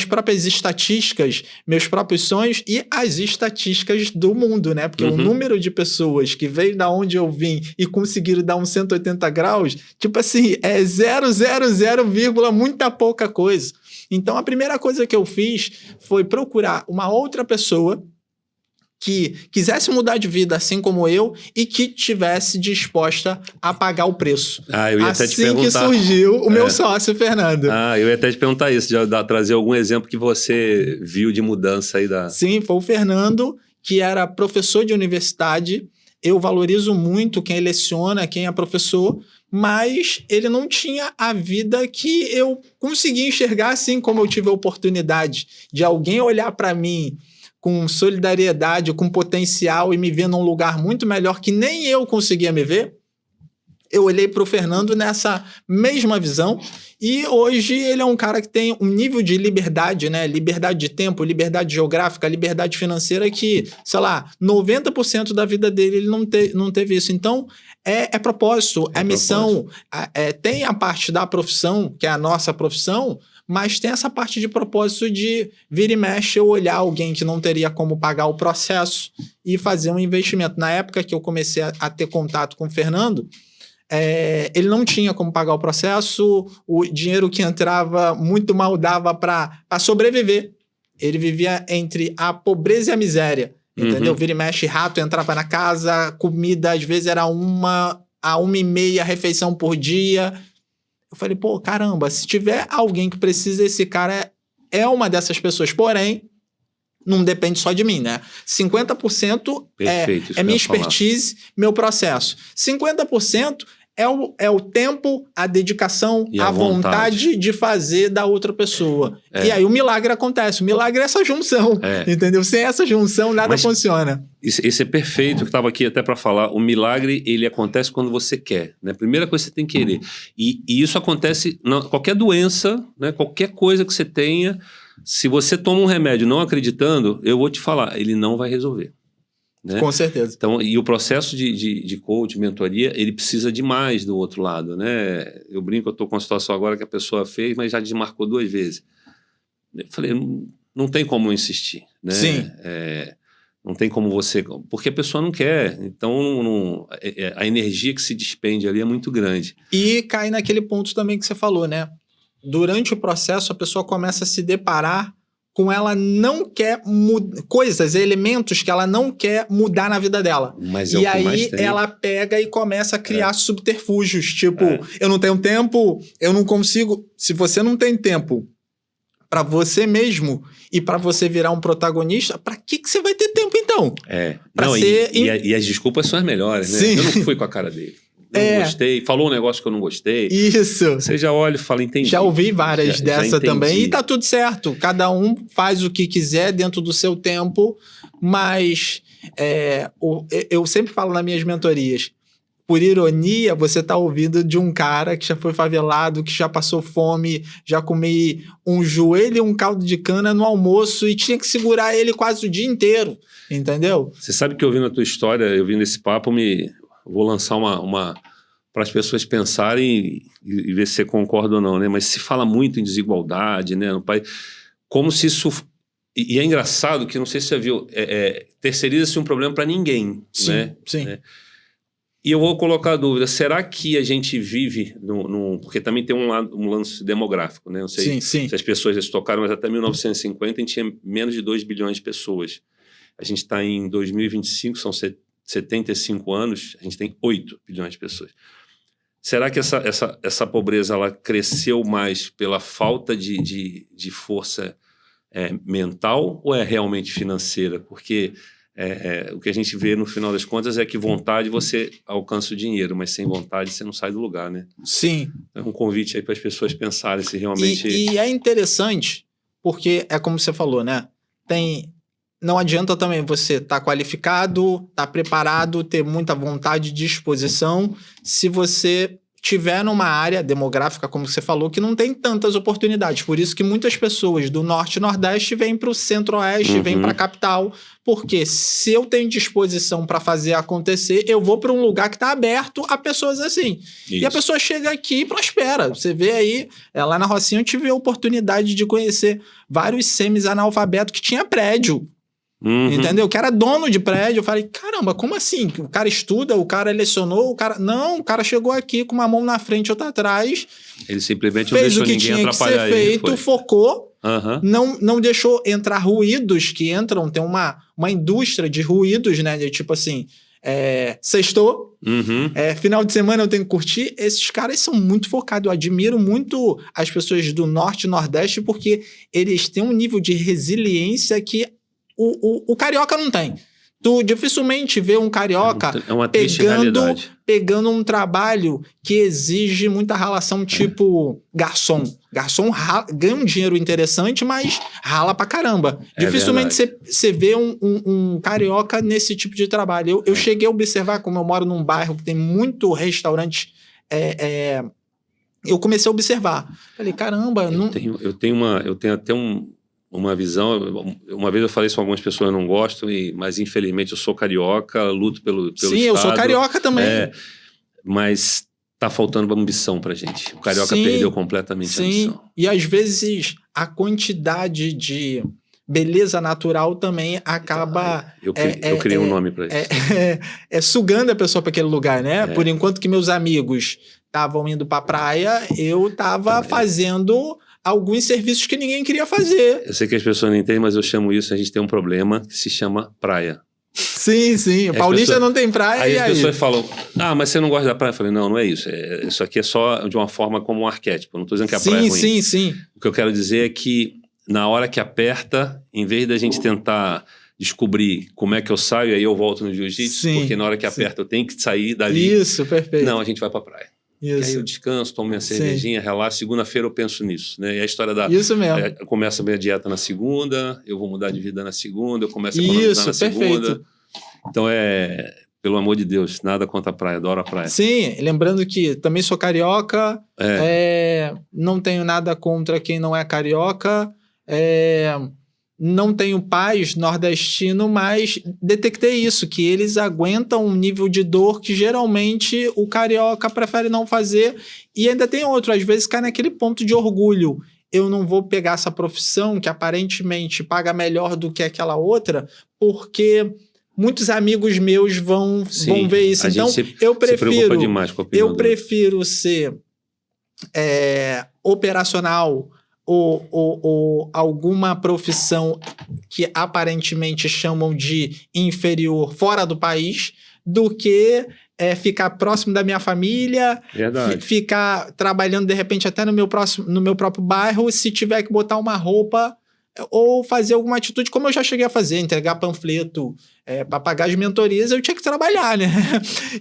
próprias estatísticas, meus próprios sonhos e as estatísticas do mundo, né? Porque o número de pessoas que veio da onde eu vim e conseguiram dar uns 180 graus, tipo assim, é 000, muita pouca coisa. Então, a primeira coisa que eu fiz foi procurar uma outra pessoa que quisesse mudar de vida assim como eu e que tivesse disposta a pagar o preço. Eu ia até te perguntar. Assim que surgiu o meu sócio, Fernando. Eu ia até te perguntar isso, trazer algum exemplo que você viu de mudança aí da... Sim, foi o Fernando, que era professor de universidade. Eu valorizo muito quem leciona, quem é professor, mas ele não tinha a vida que eu consegui enxergar, assim como eu tive a oportunidade de alguém olhar para mim com solidariedade, com potencial e me ver num lugar muito melhor que nem eu conseguia me ver. Eu olhei para o Fernando nessa mesma visão e hoje ele é um cara que tem um nível de liberdade, né? Liberdade de tempo, liberdade geográfica, liberdade financeira que, sei lá, 90% da vida dele ele não teve isso. Então, é propósito, é missão. Tem a parte da profissão, que é a nossa profissão, mas tem essa parte de propósito de vir e mexe eu olhar alguém que não teria como pagar o processo e fazer um investimento. Na época que eu comecei a ter contato com o Fernando, ele não tinha como pagar o processo, o dinheiro que entrava muito mal dava para sobreviver. Ele vivia entre a pobreza e a miséria, entendeu? Vira e mexe, rato entrava na casa, comida às vezes era 1 a 1,5 refeição por dia. Eu falei, pô, caramba, se tiver alguém que precisa, esse cara é uma dessas pessoas. Porém, não depende só de mim, né? 50% é minha expertise, meu processo. 50% é o tempo, a dedicação, a vontade de fazer da outra pessoa. E aí o milagre acontece. O milagre é essa junção, entendeu? Sem essa junção, nada funciona. Isso é perfeito, que eu estava aqui até para falar. O milagre, ele acontece quando você quer, né? Primeira coisa que você tem que querer. E isso acontece, qualquer doença, né? Qualquer coisa que você tenha, se você toma um remédio não acreditando, eu vou te falar, ele não vai resolver. Né? Com certeza. Então, e o processo de coach, mentoria, ele precisa de mais do outro lado, né? Eu brinco, eu estou com uma situação agora que a pessoa fez, mas já desmarcou 2 vezes. Eu falei, não tem como insistir, né? Sim. Não tem como você... Porque a pessoa não quer. Então, a energia que se despende ali é muito grande. E cai naquele ponto também que você falou, né? Durante o processo, a pessoa começa a se deparar com ela não quer coisas, elementos que ela não quer mudar na vida dela. Mas e aí ela pega e começa a criar subterfúgios, tipo, eu não tenho tempo, eu não consigo... Se você não tem tempo para você mesmo e para você virar um protagonista, para que você vai ter tempo então? E as desculpas são as melhores, né? Sim. Eu não fui com a cara dele. Não gostei, falou um negócio que eu não gostei. Isso. Você já olha e fala, entendi. Já ouvi várias dessa também e tá tudo certo. Cada um faz o que quiser dentro do seu tempo, mas eu sempre falo nas minhas mentorias, por ironia, você tá ouvindo de um cara que já foi favelado, que já passou fome, já comi um joelho e um caldo de cana no almoço e tinha que segurar ele quase o dia inteiro, entendeu? Você sabe que ouvindo a tua história, eu vi nesse papo, vou lançar uma para as pessoas pensarem e ver se você concorda ou não, né? Mas se fala muito em desigualdade, né? No país, como se isso... E é engraçado que, não sei se você viu, terceiriza-se um problema para ninguém, sim, né? Sim. E eu vou colocar a dúvida, será que a gente vive porque também tem um lance demográfico, né? Não sei se as pessoas já se tocaram, mas até 1950 a gente tinha menos de 2 bilhões de pessoas. A gente está em 2025, são 75 anos, a gente tem 8 bilhões de pessoas. Será que essa pobreza ela cresceu mais pela falta de força mental ou é realmente financeira? Porque o que a gente vê no final das contas é que vontade você alcança o dinheiro, mas sem vontade você não sai do lugar, né? Sim. É um convite aí para as pessoas pensarem se realmente... E é interessante, porque é como você falou, né? Não adianta também você estar qualificado, estar preparado, ter muita vontade e disposição, se você tiver numa área demográfica, como você falou, que não tem tantas oportunidades. Por isso que muitas pessoas do Norte e Nordeste vêm para o Centro-Oeste, vêm para a capital, porque se eu tenho disposição para fazer acontecer, eu vou para um lugar que está aberto a pessoas assim. Isso. E a pessoa chega aqui e prospera. Você vê aí, lá na Rocinha eu tive a oportunidade de conhecer vários semi-analfabetos que tinha prédio. Entendeu? Que era dono de prédio. Eu falei, caramba, como assim? O cara estuda, o cara lecionou, Não, o cara chegou aqui com uma mão na frente e outra atrás. Ele simplesmente não deixou ninguém atrapalhar ele. Fez o que tinha que ser feito, focou Não deixou entrar ruídos que entram, tem uma indústria de ruídos, né? De tipo assim, sextou, final de semana eu tenho que curtir. Esses caras são muito focados. Eu admiro muito as pessoas do Norte e Nordeste porque eles têm um nível de resiliência que o carioca não tem. Tu dificilmente vê um carioca pegando um trabalho que exige muita ralação, tipo garçom. Garçom ganha um dinheiro interessante, mas rala pra caramba. Dificilmente você vê um carioca nesse tipo de trabalho. Eu cheguei a observar, como eu moro num bairro que tem muito restaurante, eu comecei a observar. Falei, caramba... Eu tenho até uma visão. Uma vez eu falei isso com algumas pessoas, eu não gosto, mas infelizmente eu sou carioca, luto pelo Sim, Estado. Eu sou carioca também. Mas tá faltando ambição pra gente. O carioca perdeu completamente a ambição. E às vezes a quantidade de beleza natural também acaba... Eu criei um nome pra isso. Sugando a pessoa para aquele lugar, né? Por enquanto que meus amigos estavam indo pra praia, eu tava fazendo... alguns serviços que ninguém queria fazer. Eu sei que as pessoas não entendem, mas eu chamo isso, a gente tem um problema que se chama praia. Sim. Paulista não tem praia. Aí as pessoas falam, mas você não gosta da praia? Eu falei, não é isso. Isso aqui é só de uma forma como um arquétipo. Eu não estou dizendo que a praia é ruim. Sim. O que eu quero dizer é que na hora que aperta, em vez da gente tentar descobrir como é que eu saio, aí eu volto no jiu-jitsu, porque na hora que aperta eu tenho que sair dali. Isso, perfeito. Não, a gente vai pra praia. Isso. Aí eu descanso, tomo minha cervejinha, relaxo. Segunda-feira eu penso nisso, né? E a história da... Isso mesmo. Começa a minha dieta na segunda, eu vou mudar de vida na segunda, eu começo a economizar na segunda. Perfeito. Então pelo amor de Deus, nada contra a praia, adoro a praia. Sim, lembrando que também sou carioca, não tenho nada contra quem não é carioca, não tenho pais nordestino, mas detectei isso, que eles aguentam um nível de dor que geralmente o carioca prefere não fazer. E ainda tem outro, às vezes cai naquele ponto de orgulho. Eu não vou pegar essa profissão que aparentemente paga melhor do que aquela outra, porque muitos amigos meus vão ver isso. Então, eu prefiro ser operacional, ou alguma profissão que aparentemente chamam de inferior fora do país, do que ficar próximo da minha família, ficar trabalhando de repente até no meu próprio bairro, se tiver que botar uma roupa ou fazer alguma atitude, como eu já cheguei a fazer, entregar panfleto para pagar as mentorias, eu tinha que trabalhar, né?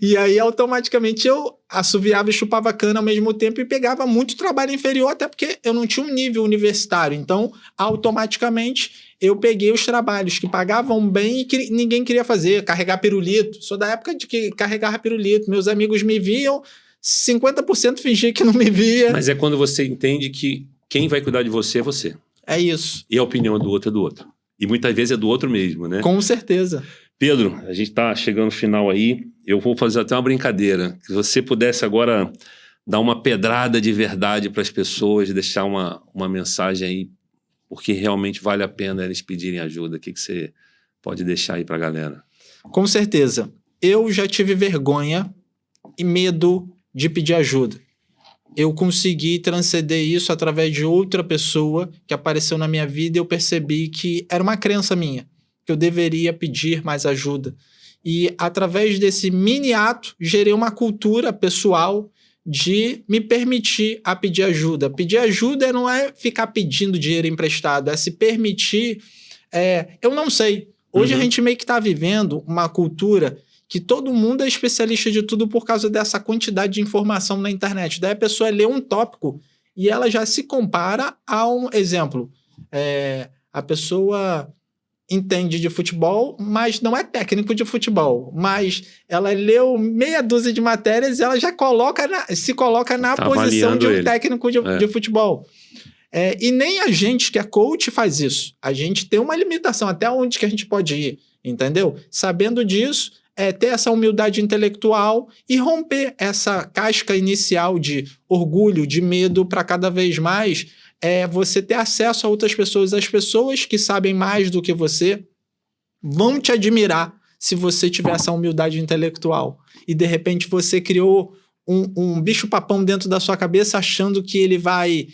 E aí, automaticamente, eu assoviava e chupava cana ao mesmo tempo e pegava muito trabalho inferior, até porque eu não tinha um nível universitário. Então, automaticamente, eu peguei os trabalhos que pagavam bem e que ninguém queria fazer. Carregar pirulito. Sou da época de que carregava pirulito. Meus amigos me viam, 50% fingia que não me via. Mas é quando você entende que quem vai cuidar de você é você. É isso. E a opinião do outro é do outro. E muitas vezes é do outro mesmo, né? Com certeza. Pedro, a gente está chegando no final aí. Eu vou fazer até uma brincadeira. Se você pudesse agora dar uma pedrada de verdade para as pessoas, deixar uma mensagem aí, porque realmente vale a pena eles pedirem ajuda. O que você pode deixar aí para a galera? Com certeza. Eu já tive vergonha e medo de pedir ajuda. Eu consegui transcender isso através de outra pessoa que apareceu na minha vida e eu percebi que era uma crença minha, que eu deveria pedir mais ajuda. E através desse mini ato, gerei uma cultura pessoal de me permitir a pedir ajuda. Pedir ajuda não é ficar pedindo dinheiro emprestado, é se permitir... eu não sei. Hoje a gente meio que está vivendo uma cultura que todo mundo é especialista de tudo por causa dessa quantidade de informação na internet. Daí a pessoa lê um tópico e ela já se compara a um exemplo. A pessoa entende de futebol, mas não é técnico de futebol. Mas ela leu meia dúzia de matérias e ela já se coloca na posição de um técnico de futebol. E nem a gente que é coach faz isso. A gente tem uma limitação até onde que a gente pode ir, entendeu? Sabendo disso, ter essa humildade intelectual e romper essa casca inicial de orgulho, de medo, para cada vez mais você ter acesso a outras pessoas. As pessoas que sabem mais do que você vão te admirar se você tiver essa humildade intelectual. E, de repente, você criou um bicho-papão dentro da sua cabeça achando que ele vai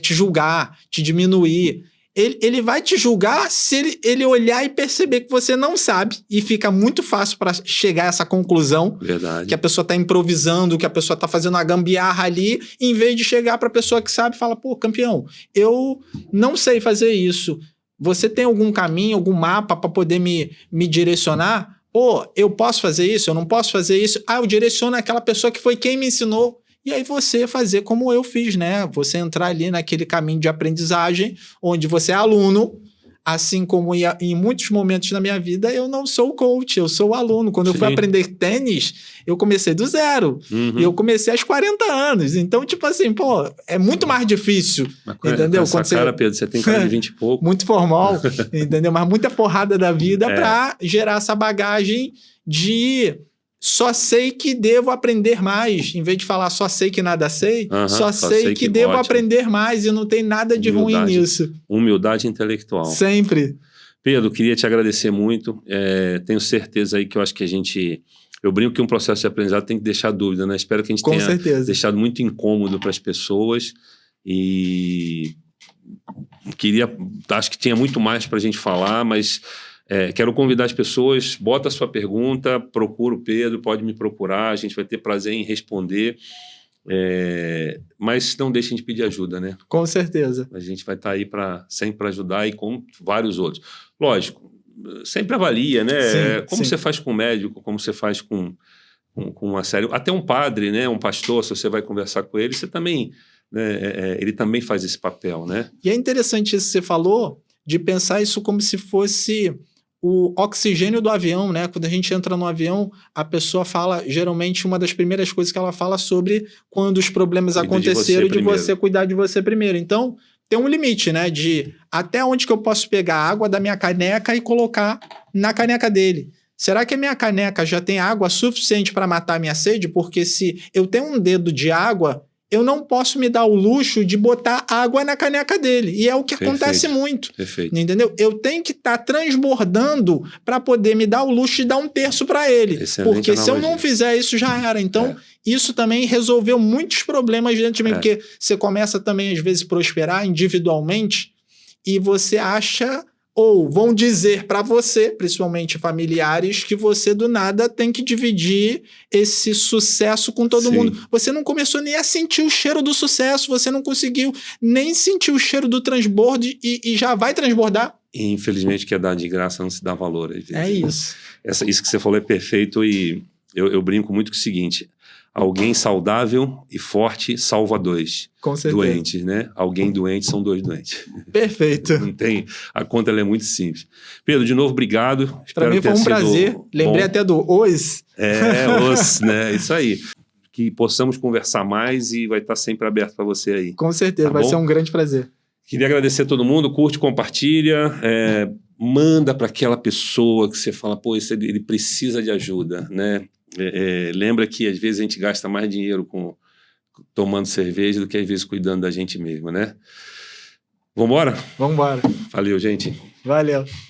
te julgar, te diminuir. Ele vai te julgar se ele olhar e perceber que você não sabe, e fica muito fácil para chegar a essa conclusão. Verdade. Que a pessoa está improvisando, que a pessoa está fazendo uma gambiarra ali, em vez de chegar para a pessoa que sabe e falar, pô, campeão, eu não sei fazer isso. Você tem algum caminho, algum mapa para poder me direcionar? Pô, eu posso fazer isso? Eu não posso fazer isso? Ah, eu direciono aquela pessoa que foi quem me ensinou. E aí você fazer como eu fiz, né? Você entrar ali naquele caminho de aprendizagem, onde você é aluno, assim como em muitos momentos na minha vida, eu não sou coach, eu sou aluno. Quando eu fui aprender tênis, eu comecei do zero. E eu comecei aos 40 anos. Então, tipo assim, pô, é muito mais difícil, entendeu? Essa cara, Pedro, você tem cara de 20 e pouco. Muito formal, entendeu? Mas muita porrada da vida para gerar essa bagagem de... Só sei que devo aprender mais. Em vez de falar só sei que nada sei, só sei que devo aprender mais. E não tem nada de ruim nisso. Humildade intelectual. Sempre. Pedro, queria te agradecer muito. Tenho certeza aí que eu acho que a gente... Eu brinco que um processo de aprendizado tem que deixar dúvida, né? Espero que a gente tenha deixado muito incômodo para as pessoas. E acho que tinha muito mais para a gente falar, mas... quero convidar as pessoas, bota a sua pergunta, procura o Pedro, pode me procurar, a gente vai ter prazer em responder, mas não deixem de pedir ajuda, né? Com certeza. A gente vai estar aí sempre para ajudar e com vários outros. Lógico, sempre avalia, né? Como você faz com um médico, como você faz com uma série, até um padre, né? Um pastor, se você vai conversar com ele, você também, né? Ele também faz esse papel, né? E é interessante isso que você falou, de pensar isso como se fosse... o oxigênio do avião, né? Quando a gente entra no avião, a pessoa fala, geralmente, uma das primeiras coisas que ela fala sobre quando os problemas aconteceram, de você cuidar de você primeiro. Então, tem um limite, né? De até onde que eu posso pegar a água da minha caneca e colocar na caneca dele. Será que a minha caneca já tem água suficiente para matar a minha sede? Porque se eu tenho um dedo de água, eu não posso me dar o luxo de botar água na caneca dele. E é o que acontece muito. Entendeu? Eu tenho que estar transbordando para poder me dar o luxo de dar 1/3 para ele. Excelente porque analogia. Se eu não fizer isso, já era. Então, isso também resolveu muitos problemas dentro de mim. Porque você começa também, às vezes, a prosperar individualmente e você acha... ou vão dizer para você, principalmente familiares, que você do nada tem que dividir esse sucesso com todo mundo. Você não começou nem a sentir o cheiro do sucesso, você não conseguiu nem sentir o cheiro do transbordo e já vai transbordar. E, infelizmente, que é dar de graça não se dá valor. É isso. Isso que você falou é perfeito e eu brinco muito com o seguinte... Alguém saudável e forte salva 2. Com certeza. Doentes, né? Alguém doente são 2 doentes. Perfeito. Não tem... A conta ela é muito simples. Pedro, de novo, obrigado. Para mim foi um prazer. Lembrei até do os. Os, né? Isso aí. Que possamos conversar mais e vai estar sempre aberto para você aí. Com certeza, vai ser um grande prazer. Queria agradecer a todo mundo. Curte, compartilha. Manda para aquela pessoa que você fala, pô, ele precisa de ajuda, né? Lembra que às vezes a gente gasta mais dinheiro tomando cerveja do que às vezes cuidando da gente mesmo, né? Vambora? Vambora. Valeu, gente. Valeu.